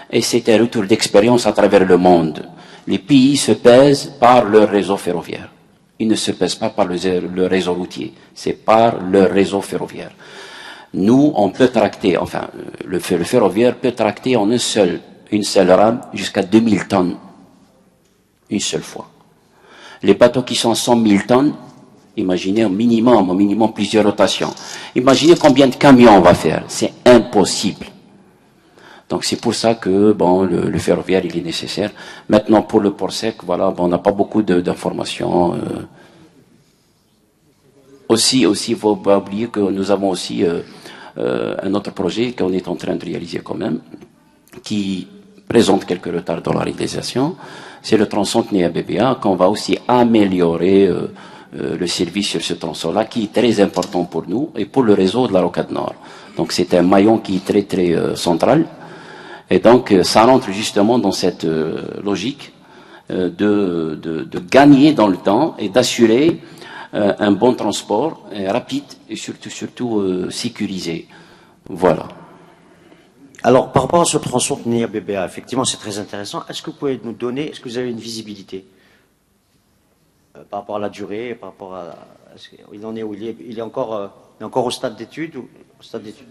et c'est un retour d'expérience à travers le monde. Les pays se pèsent par leur réseau ferroviaire. Ils ne se pèsent pas par le réseau routier, c'est par leur réseau ferroviaire. Nous, on peut tracter, enfin, le ferroviaire peut tracter en une seule rame jusqu'à 2000 tonnes, une seule fois. Les bateaux qui sont 100 000 tonnes, imaginez au minimum plusieurs rotations. Imaginez combien de camions on va faire, c'est impossible. Donc c'est pour ça que bon, le ferroviaire il est nécessaire. Maintenant pour le port sec, voilà, bon, on n'a pas beaucoup d'informations. Aussi, il faut pas oublier que nous avons aussi un autre projet qu'on est en train de réaliser quand même, qui présente quelques retards dans la réalisation. C'est le tronçon Tnéa-BBA qu'on va aussi améliorer le service sur ce tronçon-là, qui est très important pour nous et pour le réseau de la Rocade Nord. Donc c'est un maillon qui est très très central. Et donc, ça rentre justement dans cette logique de gagner dans le temps et d'assurer un bon transport rapide et surtout sécurisé. Voilà. Alors, par rapport à ce tronçon Tnéa-BBA, effectivement, c'est très intéressant. Est-ce que vous pouvez nous donner, est-ce que vous avez une visibilité par rapport à la durée, par rapport à... Il en est où il est encore au stade d'études ou au stade d'études?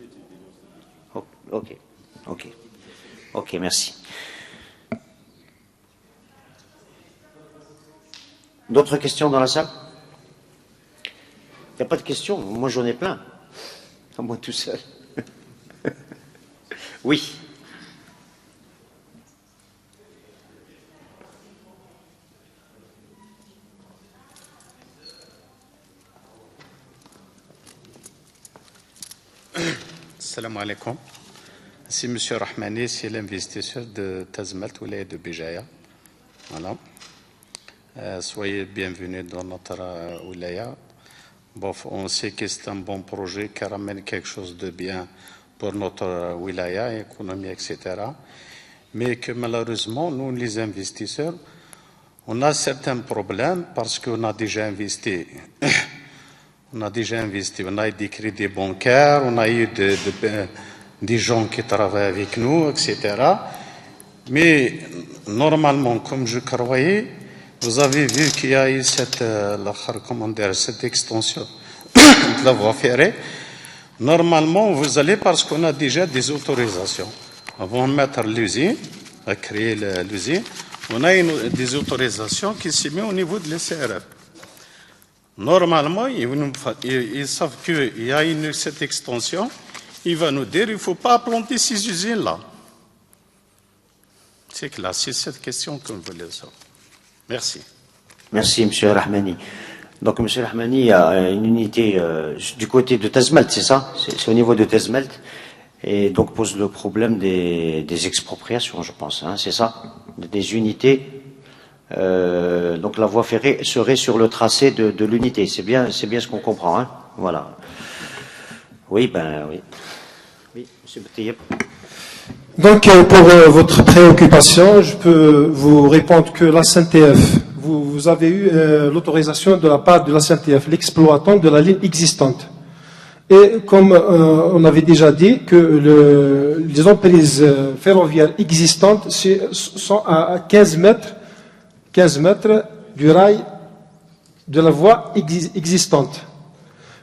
Ok, merci. D'autres questions dans la salle? Il n'y a pas de questions? Moi, j'en ai plein. Moi, tout seul. Oui. Salam alaikum. C'est M. Rahmani, c'est l'investisseur de Tazmalt Wilaya de Béjaïa. Voilà. Soyez bienvenus dans notre Wilaya. Bon, on sait que c'est un bon projet qui ramène quelque chose de bien pour notre Wilaya, économie, etc. Mais que malheureusement, nous, les investisseurs, on a certains problèmes parce qu'on a déjà investi. On a eu des crédits bancaires, on a eu des gens qui travaillent avec nous, etc. Mais normalement, comme je croyais, vous avez vu qu'il y a eu cette extension de la voie ferrée. Normalement, vous allez parce qu'on a déjà des autorisations. Avant de mettre l'usine, à créer l'usine, on a des autorisations qui sont mises au niveau de l'SRF. Normalement, ils savent qu'il y a cette extension. Il va nous dire qu'il ne faut pas planter ces usines-là. C'est clair, c'est cette question que nous voulons savoir. Merci. Merci, M. Rahmani. Donc, M. Rahmani, il y a une unité du côté de Tazmalt, c'est ça? C'est au niveau de Tazmalt. Et donc, pose le problème des expropriations, je pense. Hein, c'est ça? Des unités. Donc, la voie ferrée serait sur le tracé de l'unité. C'est bien ce qu'on comprend. Hein, voilà. Oui, oui. Oui, M. Bouteyeb. Donc, pour votre préoccupation, je peux vous répondre que la SNTF, vous avez eu l'autorisation de la part de la SNTF, l'exploitant de la ligne existante. Et comme on avait déjà dit, que les emprises ferroviaires existantes sont à 15 mètres du rail de la voie existante.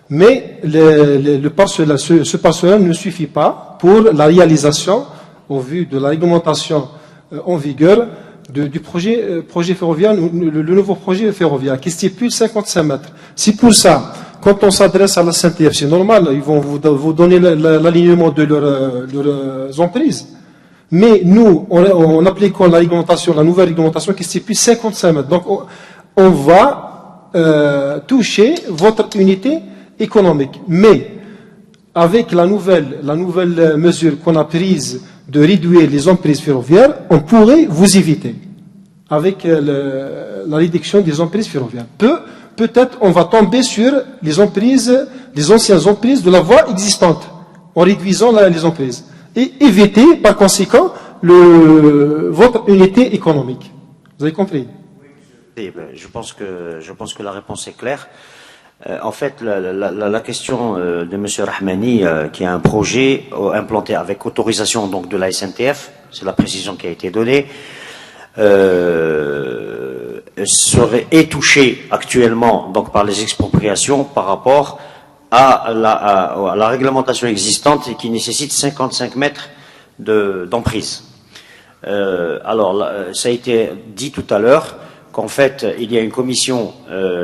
Mais ce parcelle ne suffit pas pour la réalisation, au vu de la réglementation en vigueur, du projet ferroviaire, le nouveau projet ferroviaire, qui stipule 55 mètres. C'est pour ça, quand on s'adresse à la SNTF, c'est normal, ils vont vous donner l'alignement de leurs emprises. Mais nous, en appliquant la nouvelle réglementation qui stipule 55 mètres, donc on va toucher votre unité économique. Mais avec la nouvelle mesure qu'on a prise de réduire les emprises ferroviaires, on pourrait vous éviter avec la réduction des emprises ferroviaires. peut-être on va tomber sur les emprises, les anciennes emprises de la voie existante, en réduisant les emprises. Et éviter, par conséquent, votre unité économique. Vous avez compris? Oui, je pense que la réponse est claire. En fait, la question de M. Rahmani, qui a un projet implanté avec autorisation donc, de la SNTF, c'est la précision qui a été donnée, est touché actuellement donc, par les expropriations par rapport à la réglementation existante et qui nécessite 55 mètres d'emprise. Alors, ça a été dit tout à l'heure qu'en fait, il y a une commission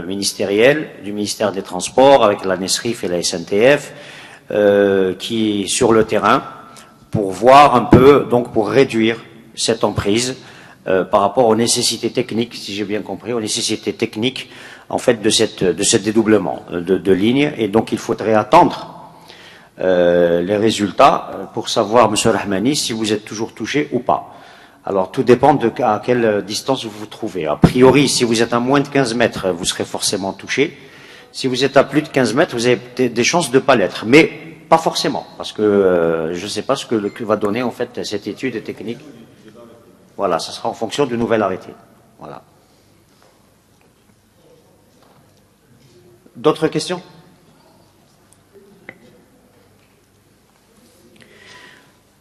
ministérielle du ministère des Transports avec la NESRIF et la SNTF qui est sur le terrain pour voir un peu, donc pour réduire cette emprise par rapport aux nécessités techniques, si j'ai bien compris, aux nécessités techniques en fait de ce dédoublement de lignes. Et donc il faudrait attendre les résultats pour savoir, M. Rahmani, si vous êtes toujours touché ou pas. Alors, tout dépend à quelle distance vous vous trouvez. A priori, si vous êtes à moins de 15 mètres, vous serez forcément touché. Si vous êtes à plus de 15 mètres, vous avez des chances de ne pas l'être. Mais pas forcément, parce que je ne sais pas ce que va donner en fait cette étude technique. Voilà, ça sera en fonction du nouvel arrêté. Voilà. D'autres questions?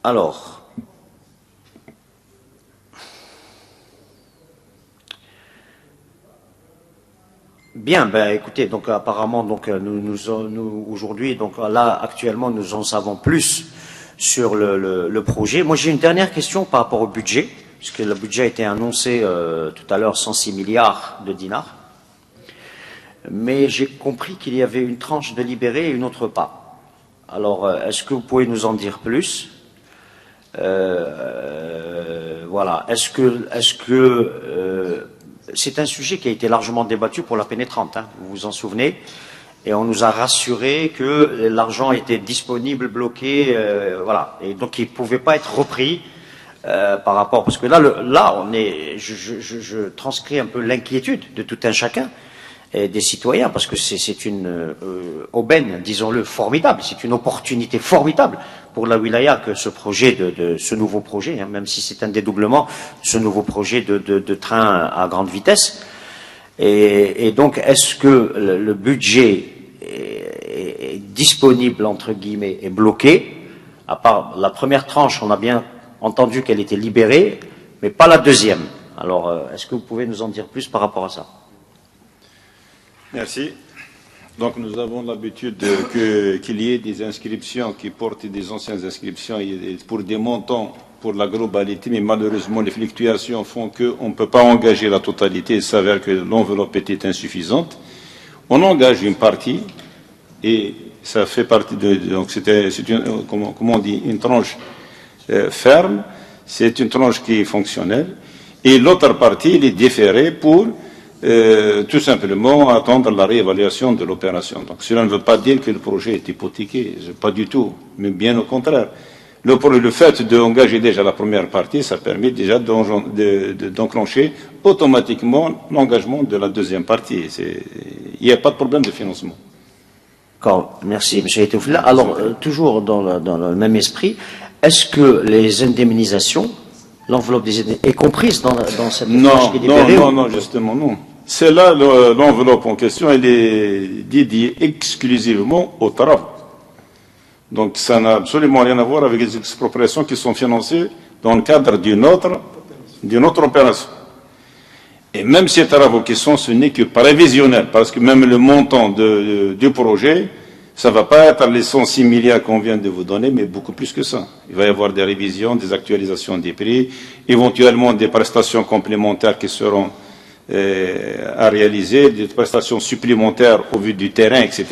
Alors... Bien, ben écoutez, donc apparemment, donc nous aujourd'hui, donc là actuellement, nous en savons plus sur le projet. Moi, j'ai une dernière question par rapport au budget, puisque le budget a été annoncé tout à l'heure 106 milliards de dinars, mais j'ai compris qu'il y avait une tranche de libérée et une autre pas. Alors, est-ce que vous pouvez nous en dire plus? Voilà. Est-ce que c'est un sujet qui a été largement débattu pour la pénétrante, hein, vous vous en souvenez, et on nous a rassuré que l'argent était disponible, bloqué, voilà, et donc il ne pouvait pas être repris par rapport, parce que là on est, je transcris un peu l'inquiétude de tout un chacun et des citoyens, parce que c'est une aubaine, disons-le, formidable, c'est une opportunité formidable pour la wilaya que ce projet ce nouveau projet, hein, même si c'est un dédoublement, ce nouveau projet de train à grande vitesse. Et donc, est-ce que le budget est disponible, entre guillemets, est bloqué? À part la première tranche, on a bien entendu qu'elle était libérée, mais pas la deuxième. Alors, est-ce que vous pouvez nous en dire plus par rapport à ça? Merci. Donc nous avons l'habitude qu'il y ait des inscriptions qui portent des anciennes inscriptions pour des montants pour la globalité, mais malheureusement les fluctuations font qu'on ne peut pas engager la totalité. Il s'avère que l'enveloppe était insuffisante. On engage une partie et ça fait partie donc c'est comment on dit, une tranche ferme, c'est une tranche qui est fonctionnelle, et l'autre partie elle est différée pour tout simplement attendre la réévaluation de l'opération. Donc cela ne veut pas dire que le projet est hypothéqué, pas du tout, mais bien au contraire. Le fait d'engager déjà la première partie, ça permet déjà d'enclencher automatiquement l'engagement de la deuxième partie. Il n'y a pas de problème de financement. D'accord, merci M. Etoufla. Alors, toujours dans le même esprit, est-ce que les indemnisations, l'enveloppe des indemnisations, est comprise dans cette tranche qui est libérée? Non, justement, non. C'est là l'enveloppe en question, elle est dédiée exclusivement aux travaux. Donc ça n'a absolument rien à voir avec les expropriations qui sont financées dans le cadre d'une autre opération. Et même ces travaux qui sont, ce n'est que prévisionnel, parce que même le montant du projet, ça ne va pas être les 106 milliards qu'on vient de vous donner, mais beaucoup plus que ça. Il va y avoir des révisions, des actualisations des prix, éventuellement des prestations complémentaires qui seront à réaliser, des prestations supplémentaires au vu du terrain, etc.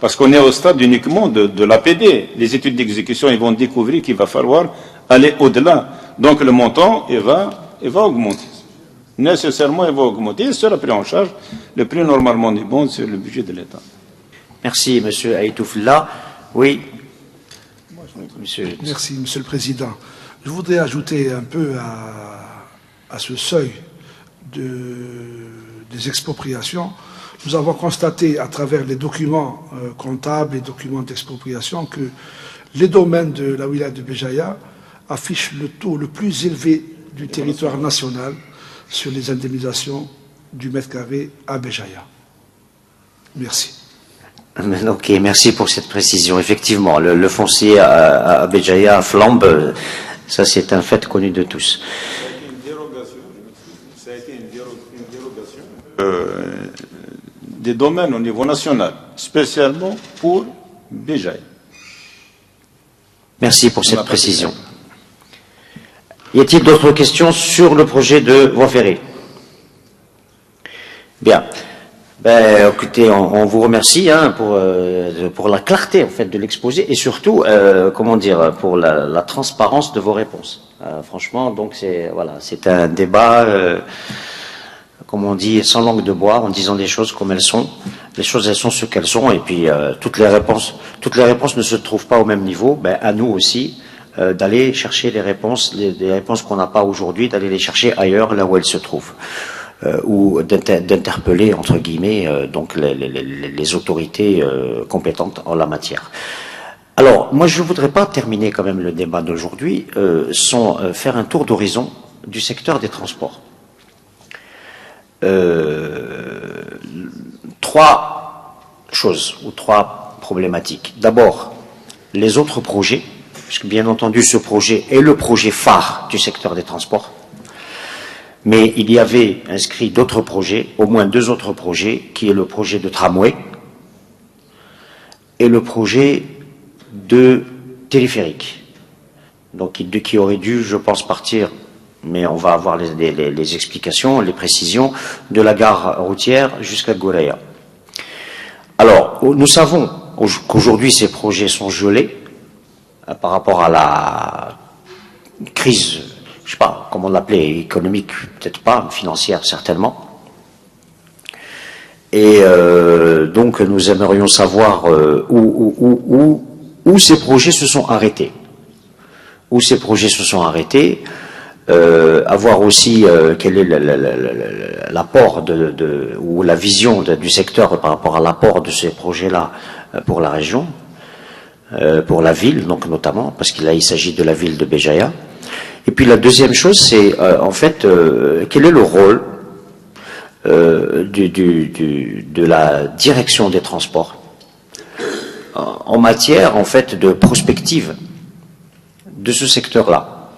Parce qu'on est au stade uniquement de l'APD. Les études d'exécution, ils vont découvrir qu'il va falloir aller au-delà. Donc le montant, il va augmenter. Nécessairement, il va augmenter. Il sera pris en charge. Le prix normalement du bon sur le budget de l'État. Merci, M. Aïtoufla. Oui. Merci, Monsieur le Président. Je voudrais ajouter un peu à ce seuil des des expropriations, nous avons constaté à travers les documents comptables, les documents d'expropriation, que les domaines de la wilaya de Béjaïa affichent le taux le plus élevé du territoire national sur les indemnisations du mètre carré à Béjaïa. Merci. Ok, merci pour cette précision. Effectivement, le foncier à Béjaïa flambe, ça c'est un fait connu de tous. Ça a été une dérogation des domaines au niveau national, spécialement pour Béjaïa. Merci pour cette précision. Y a-t-il d'autres questions sur le projet de voie ferrée? Bien. Ben, écoutez, on vous remercie pour la clarté en fait de l'exposé et surtout, comment dire, pour la transparence de vos réponses. Franchement, donc c'est un débat, comme on dit, sans langue de bois, en disant les choses comme elles sont. Les choses, elles sont ce qu'elles sont, et puis toutes les réponses ne se trouvent pas au même niveau. Ben, à nous aussi d'aller chercher les réponses qu'on n'a pas aujourd'hui, d'aller les chercher ailleurs, là où elles se trouvent. Ou d'interpeller entre guillemets donc les autorités compétentes en la matière. Alors, moi je ne voudrais pas terminer quand même le débat d'aujourd'hui sans faire un tour d'horizon du secteur des transports. Trois choses ou trois problématiques. D'abord, les autres projets, puisque bien entendu ce projet est le projet phare du secteur des transports. Mais il y avait inscrit d'autres projets, au moins deux autres projets, qui est le projet de tramway et le projet de téléphérique. Donc qui aurait dû, je pense, partir, mais on va avoir les explications, les précisions, de la gare routière jusqu'à Gouraya. Alors, nous savons qu'aujourd'hui ces projets sont gelés par rapport à la crise, je ne sais pas comment l'appeler, économique, peut-être pas, financière certainement. Et donc nous aimerions savoir où ces projets se sont arrêtés. Où ces projets se sont arrêtés, avoir aussi quel est l'apport ou la vision du secteur par rapport à l'apport de ces projets-là pour la région, pour la ville, donc notamment, parce qu'il s'agit de la ville de Béjaïa. Et puis la deuxième chose, c'est en fait quel est le rôle de la direction des transports en matière en fait de prospective de ce secteur-là.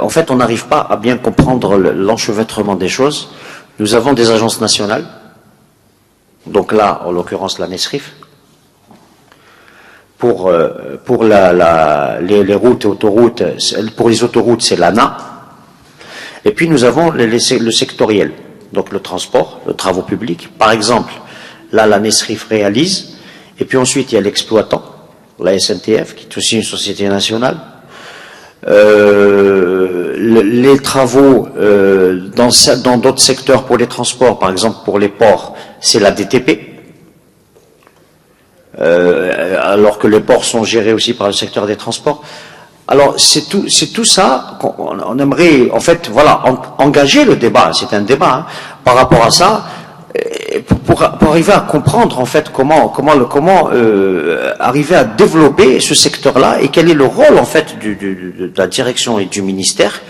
En fait, on n'arrive pas à bien comprendre l'enchevêtrement des choses. Nous avons des agences nationales, donc là, en l'occurrence la NESRIF, pour les routes et autoroutes, pour les autoroutes, c'est l'ANA. Et puis nous avons le sectoriel, donc le transport, le travaux publics. Par exemple, là, la NESRIF réalise, et puis ensuite il y a l'exploitant, la SNTF, qui est aussi une société nationale. Les travaux dans d'autres secteurs pour les transports, par exemple pour les ports, c'est la DTP. Alors que les ports sont gérés aussi par le secteur des transports. Alors c'est tout ça qu'on aimerait en fait engager le débat, c'est un débat par rapport à ça pour arriver à comprendre en fait comment arriver à développer ce secteur-là et quel est le rôle en fait de la direction et du ministère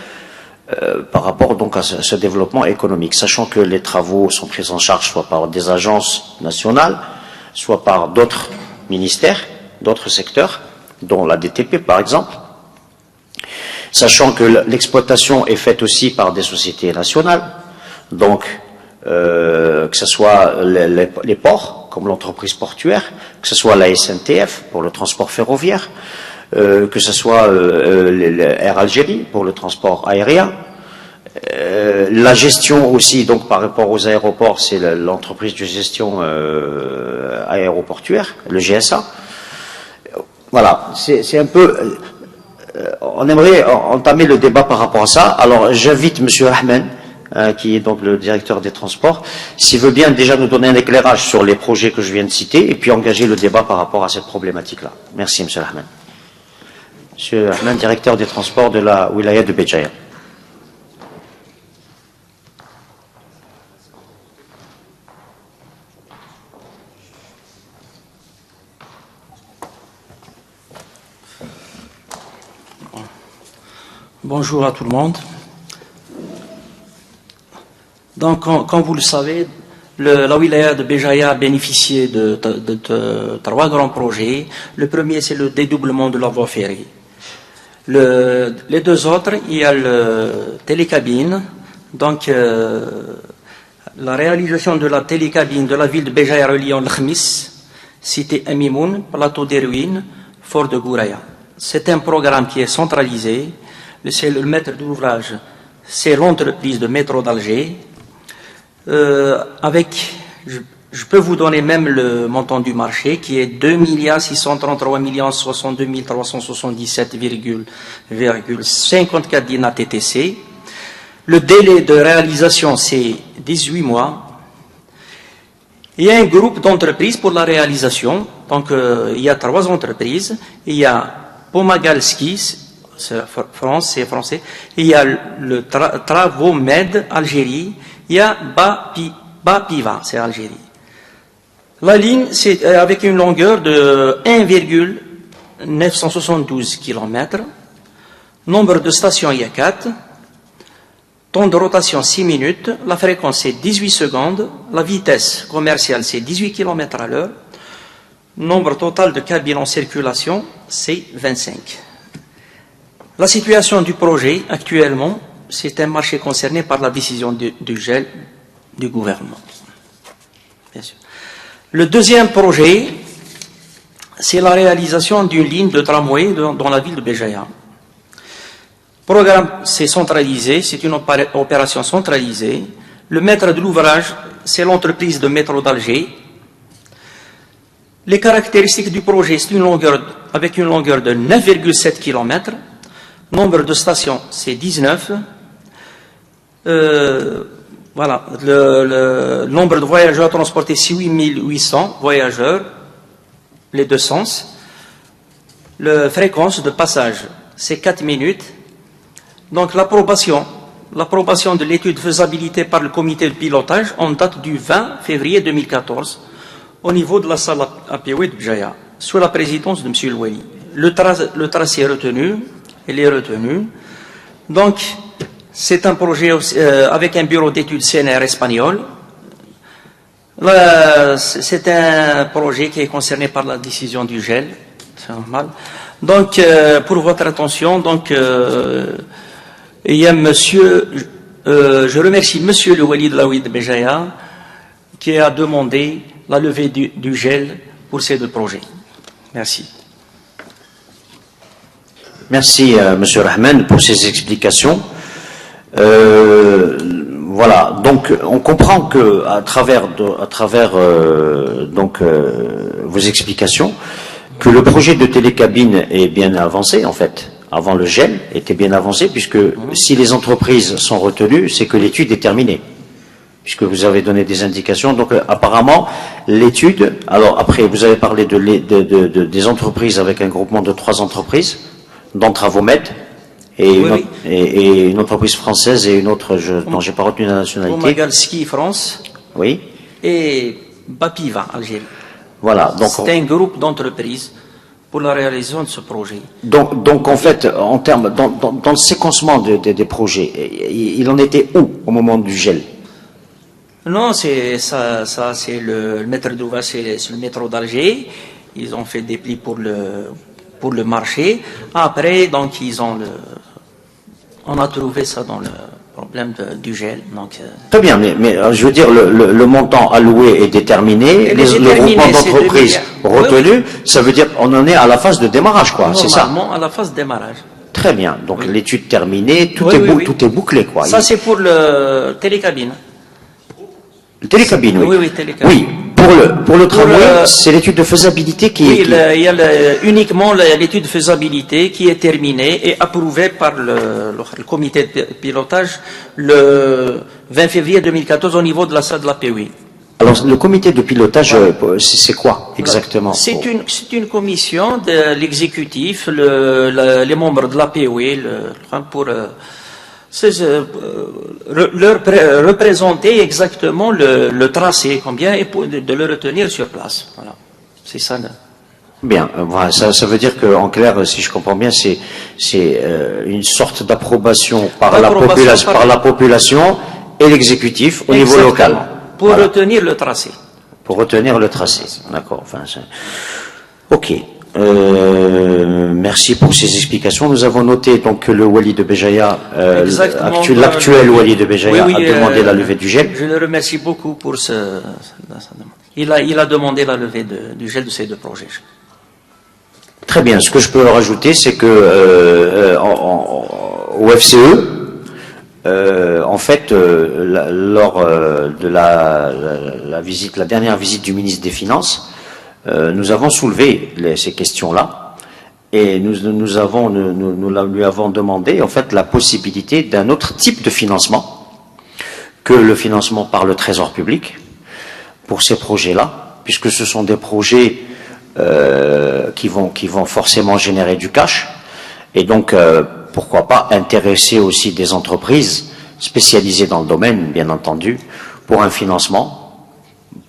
par rapport donc à ce développement économique, sachant que les travaux sont pris en charge soit par des agences nationales, soit par d'autres ministères, d'autres secteurs, dont la DTP par exemple, sachant que l'exploitation est faite aussi par des sociétés nationales, donc que ce soit les ports, comme l'entreprise portuaire, que ce soit la SNTF pour le transport ferroviaire, que ce soit Air Algérie pour le transport aérien, la gestion aussi, donc par rapport aux aéroports, c'est l'entreprise de gestion aéroportuaire, le GSA. Voilà, c'est un peu... on aimerait entamer le débat par rapport à ça. Alors j'invite M. Ahmed, qui est donc le directeur des transports, s'il veut bien déjà nous donner un éclairage sur les projets que je viens de citer, et puis engager le débat par rapport à cette problématique-là. Merci M. Ahmed. M. Ahmed, directeur des transports de la wilaya de Béjaïa. Bonjour à tout le monde. Donc, comme vous le savez, la wilaya de Béjaïa a bénéficié de 3 grands projets. Le premier, c'est le dédoublement de la voie ferrée. Les 2 autres, il y a le télécabine. Donc, la réalisation de la télécabine de la ville de Béjaïa reliant l'Khmis, cité Amimoun, plateau des ruines, fort de Gouraya. C'est un programme qui est centralisé. C'est le maître d'ouvrage, c'est l'entreprise de métro d'Alger. Je peux vous donner même le montant du marché qui est 2 633 62 377,54 dinars TTC. Le délai de réalisation, c'est 18 mois. Il y a un groupe d'entreprises pour la réalisation. Donc, il y a 3 entreprises. Il y a Pomagalski, c'est français. Il y a le Travomed, Algérie. Il y a Bapiva, c'est Algérie. La ligne, c'est avec une longueur de 1,972 km. Nombre de stations, il y a 4. Temps de rotation 6 minutes, la fréquence c'est 18 secondes, la vitesse commerciale c'est 18 km à l'heure, nombre total de cabines en circulation c'est 25. La situation du projet actuellement, c'est un marché concerné par la décision du gel du gouvernement. Bien sûr. Le deuxième projet, c'est la réalisation d'une ligne de tramway dans la ville de Béjaïa. Le programme, c'est centralisé, c'est une opération centralisée. Le maître de l'ouvrage, c'est l'entreprise de métro d'Alger. Les caractéristiques du projet, c'est avec une longueur de 9,7 km. Nombre de stations, c'est 19. Voilà, le nombre de voyageurs transportés, c'est 8800 voyageurs, les 2 sens. La fréquence de passage, c'est 4 minutes. Donc l'approbation de l'étude de faisabilité par le comité de pilotage en date du 20 février 2014 au niveau de la salle APW de Béjaïa, sous la présidence de M. Loueli. Le tracé est retenu, il est retenu. Donc c'est un projet avec un bureau d'études CNR espagnol. C'est un projet qui est concerné par la décision du gel, c'est normal. Donc pour votre attention, donc il y a je remercie monsieur le Wali de la Ouïd de Béjaïa qui a demandé la levée du gel pour ces 2 projets. Merci. Merci monsieur Rahman pour ces explications. Voilà, donc on comprend que à travers vos explications que le projet de télécabine est bien avancé en fait. Avant le gel, était bien avancé, puisque si les entreprises sont retenues, c'est que l'étude est terminée, puisque vous avez donné des indications. Donc apparemment, l'étude, alors après, vous avez parlé des entreprises avec un groupement de 3 entreprises, dont Travomed, et une entreprise française et une autre, dont j'ai pas retenu la nationalité. Pomagalski, France. Oui. Et Bapiva, Algérie. Voilà. Donc c'est un groupe d'entreprises pour la réalisation de ce projet. Donc en fait, en termes, dans le séquencement des projets, il en était où au moment du gel? Non, c'est c'est le maître d'ouvrage, c'est le métro d'Alger. Ils ont fait des plis pour le marché. Après, donc on a trouvé ça dans le problème du gel. Donc, très bien, mais je veux dire, le montant alloué est déterminé, le groupement d'entreprises retenu, ça veut dire qu'on en est à la phase de démarrage, quoi, c'est ça? Normalement, à la phase de démarrage. Très bien, donc l'étude terminée, tout est bouclé, quoi. Ça, c'est pour le télécabine. Le télécabine, oui. Oui, télécabine. Oui, pour le tramway, c'est l'étude de faisabilité qui est... Oui, il y a uniquement l'étude de faisabilité qui est terminée et approuvée par le comité de pilotage le 20 février 2014 au niveau de la salle de la POI. Alors, le comité de pilotage, c'est quoi exactement? C'est une commission de l'exécutif, les membres de la POI, pour... leur représenter exactement le tracé, combien, et de le retenir sur place. Voilà. C'est ça. Bien, voilà, ça veut dire qu'en clair, si je comprends bien, c'est une sorte d'approbation par la population et l'exécutif au niveau local. Pour retenir le tracé. Pour retenir le tracé, d'accord. Enfin, ok. Merci pour ces explications. Nous avons noté donc que le Wali de Béjaïa, l'actuel Wali de Béjaïa, a demandé la levée du gel. Je le remercie beaucoup pour ce. Il a demandé la levée du gel de ces deux projets. Très bien. Ce que je peux rajouter, c'est que au FCE, en fait, lors de la dernière visite du ministre des Finances, nous avons soulevé ces questions-là et nous lui avons demandé en fait la possibilité d'un autre type de financement que le financement par le Trésor public pour ces projets-là, puisque ce sont des projets qui vont forcément générer du cash et donc pourquoi pas intéresser aussi des entreprises spécialisées dans le domaine, bien entendu, pour un financement,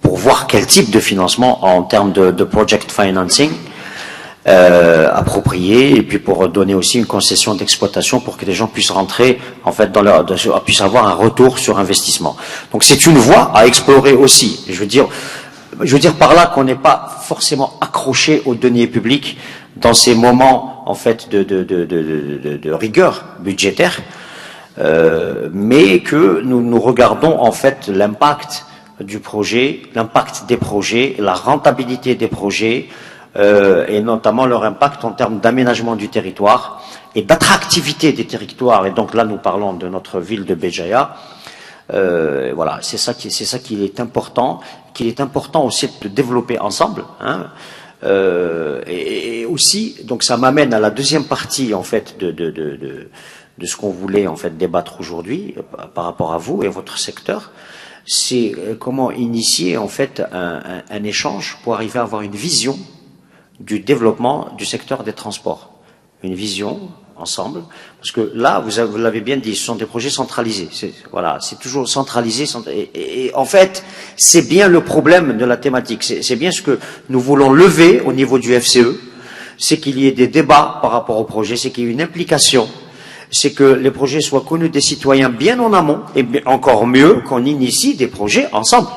pour voir quel type de financement en termes de project financing approprié, et puis pour donner aussi une concession d'exploitation pour que les gens puissent rentrer, en fait, puissent avoir un retour sur investissement. Donc c'est une voie à explorer aussi. Je veux dire par là qu'on n'est pas forcément accroché aux deniers publics dans ces moments, en fait, de rigueur budgétaire, mais que nous regardons, en fait, l'impact du projet, l'impact des projets, la rentabilité des projets, et notamment leur impact en termes d'aménagement du territoire et d'attractivité des territoires. Et donc là, nous parlons de notre ville de Béjaïa. Voilà, c'est ça qui est important, qu'il est important aussi de développer ensemble. Hein. Et aussi, donc ça m'amène à la deuxième partie, en fait, de ce qu'on voulait, en fait, débattre aujourd'hui par rapport à vous et votre secteur. C'est comment initier, en fait, un échange pour arriver à avoir une vision du développement du secteur des transports. Une vision ensemble, parce que là, vous l'avez bien dit, ce sont des projets centralisés. Voilà, c'est toujours centralisé. Et en fait, c'est bien le problème de la thématique. C'est bien ce que nous voulons lever au niveau du FCE, c'est qu'il y ait des débats par rapport au projet, c'est qu'il y ait une implication, c'est que les projets soient connus des citoyens bien en amont, et encore mieux qu'on initie des projets ensemble.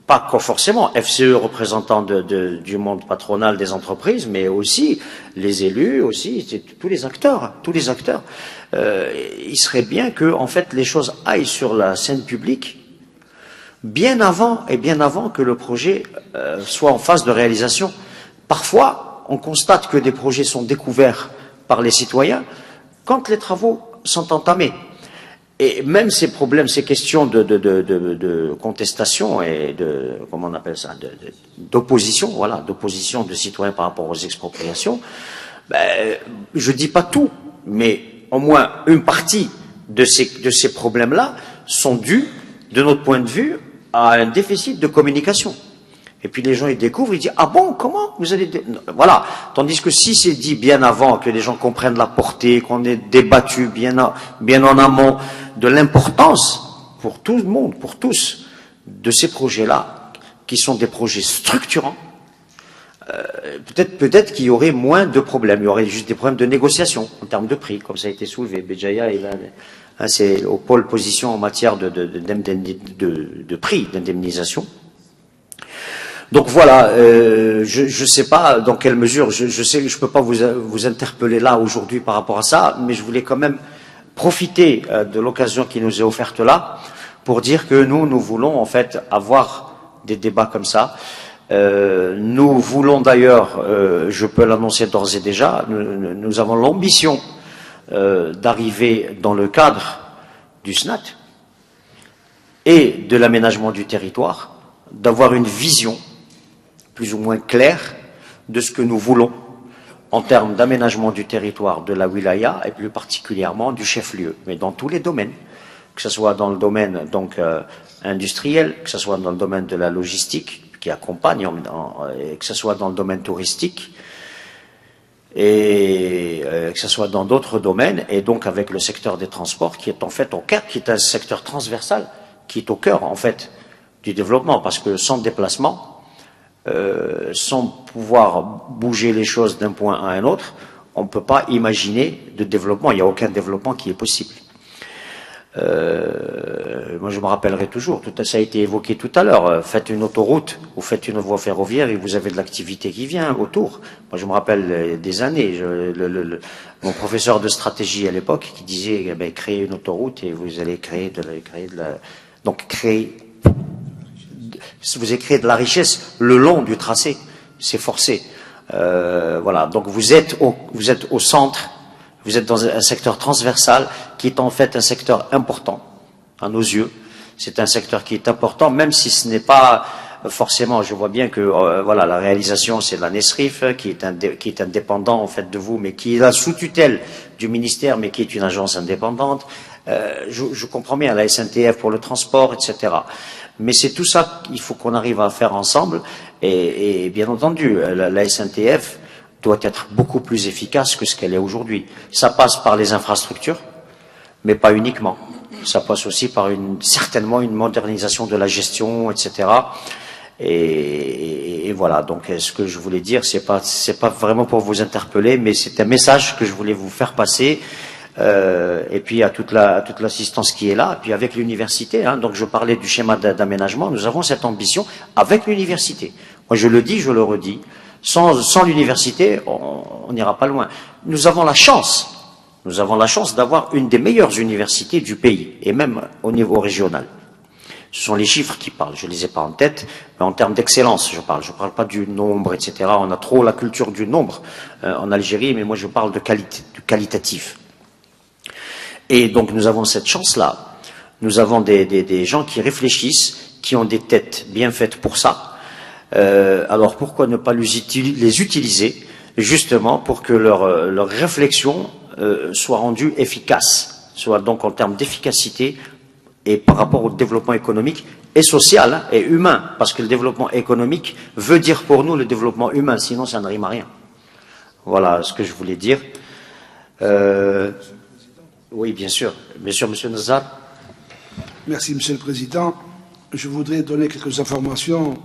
Pas forcément FCE représentant du monde patronal des entreprises, mais aussi les élus, aussi tous les acteurs. Il serait bien que, en fait, les choses aillent sur la scène publique bien avant que le projet soit en phase de réalisation. Parfois, on constate que des projets sont découverts par les citoyens quand les travaux sont entamés. Et même ces problèmes, ces questions de contestation et comment on appelle ça, d'opposition, voilà, d'opposition de citoyens par rapport aux expropriations, je dis pas tout, mais au moins une partie de ces problèmes-là sont dus, de notre point de vue, à un déficit de communication. Et puis les gens, ils découvrent, ils disent, ah bon, comment vous allez... Voilà. Tandis que si c'est dit bien avant, que les gens comprennent la portée, qu'on ait débattu bien en amont de l'importance pour tout le monde, pour tous, de ces projets-là, qui sont des projets structurants, peut-être qu'il y aurait moins de problèmes. Il y aurait juste des problèmes de négociation en termes de prix, comme ça a été soulevé. Béjaïa, c'est au pôle position en matière de prix, d'indemnisation. Donc voilà, je ne sais pas dans quelle mesure, je sais que je ne peux pas vous interpeller là aujourd'hui par rapport à ça, mais je voulais quand même profiter de l'occasion qui nous est offerte là pour dire que nous voulons en fait avoir des débats comme ça. Nous voulons d'ailleurs, je peux l'annoncer d'ores et déjà, nous avons l'ambition d'arriver dans le cadre du SNAT et de l'aménagement du territoire, d'avoir une vision plus ou moins clair de ce que nous voulons en termes d'aménagement du territoire de la wilaya et plus particulièrement du chef-lieu, mais dans tous les domaines, que ce soit dans le domaine donc industriel, que ce soit dans le domaine de la logistique qui accompagne, et que ce soit dans le domaine touristique et que ce soit dans d'autres domaines, et donc avec le secteur des transports qui est en fait au cœur, qui est un secteur transversal, qui est au cœur en fait du développement, parce que sans déplacement, sans pouvoir bouger les choses d'un point à un autre, on ne peut pas imaginer de développement. Il n'y a aucun développement qui est possible. Moi, je me rappellerai toujours, tout ça a été évoqué tout à l'heure. Faites une autoroute ou faites une voie ferroviaire et vous avez de l'activité qui vient autour. Moi, je me rappelle des années. Mon professeur de stratégie à l'époque qui disait eh bien, créez une autoroute et vous allez créer donc vous allez créer de la richesse le long du tracé. C'est forcé. Voilà. Donc vous êtes au centre. Vous êtes dans un secteur transversal qui est en fait un secteur important à nos yeux. C'est un secteur qui est important, même si ce n'est pas forcément. Je vois bien que voilà, la réalisation c'est de la Nesrif qui est indépendant en fait de vous, mais qui est là sous tutelle du ministère, mais qui est une agence indépendante. Je comprends bien la SNTF pour le transport, etc. Mais c'est tout ça qu'il faut qu'on arrive à faire ensemble. Et bien entendu, la SNTF doit être beaucoup plus efficace que ce qu'elle est aujourd'hui. Ça passe par les infrastructures, mais pas uniquement. Ça passe aussi par certainement une modernisation de la gestion, etc. Et voilà. Donc, ce que je voulais dire, c'est pas vraiment pour vous interpeller, mais c'est un message que je voulais vous faire passer. Et puis à toute l'assistance qui est là, et puis avec l'université. Donc, je parlais du schéma d'aménagement. Nous avons cette ambition avec l'université. Moi, je le dis, je le redis. Sans l'université, on n'ira pas loin. Nous avons la chance d'avoir une des meilleures universités du pays, et même au niveau régional. Ce sont les chiffres qui parlent, je ne les ai pas en tête, mais en termes d'excellence, je parle pas du nombre, etc. On a trop la culture du nombre en Algérie, mais moi je parle de qualitatif. Et donc nous avons cette chance-là. Nous avons des gens qui réfléchissent, qui ont des têtes bien faites pour ça. Alors pourquoi ne pas les utiliser justement pour que leur réflexion soit rendue efficace, soit donc en termes d'efficacité et par rapport au développement économique et social et humain, parce que le développement économique veut dire pour nous le développement humain, sinon ça ne rime à rien. Voilà ce que je voulais dire. Oui, bien sûr, Monsieur Nazar. Merci, Monsieur le Président. Je voudrais donner quelques informations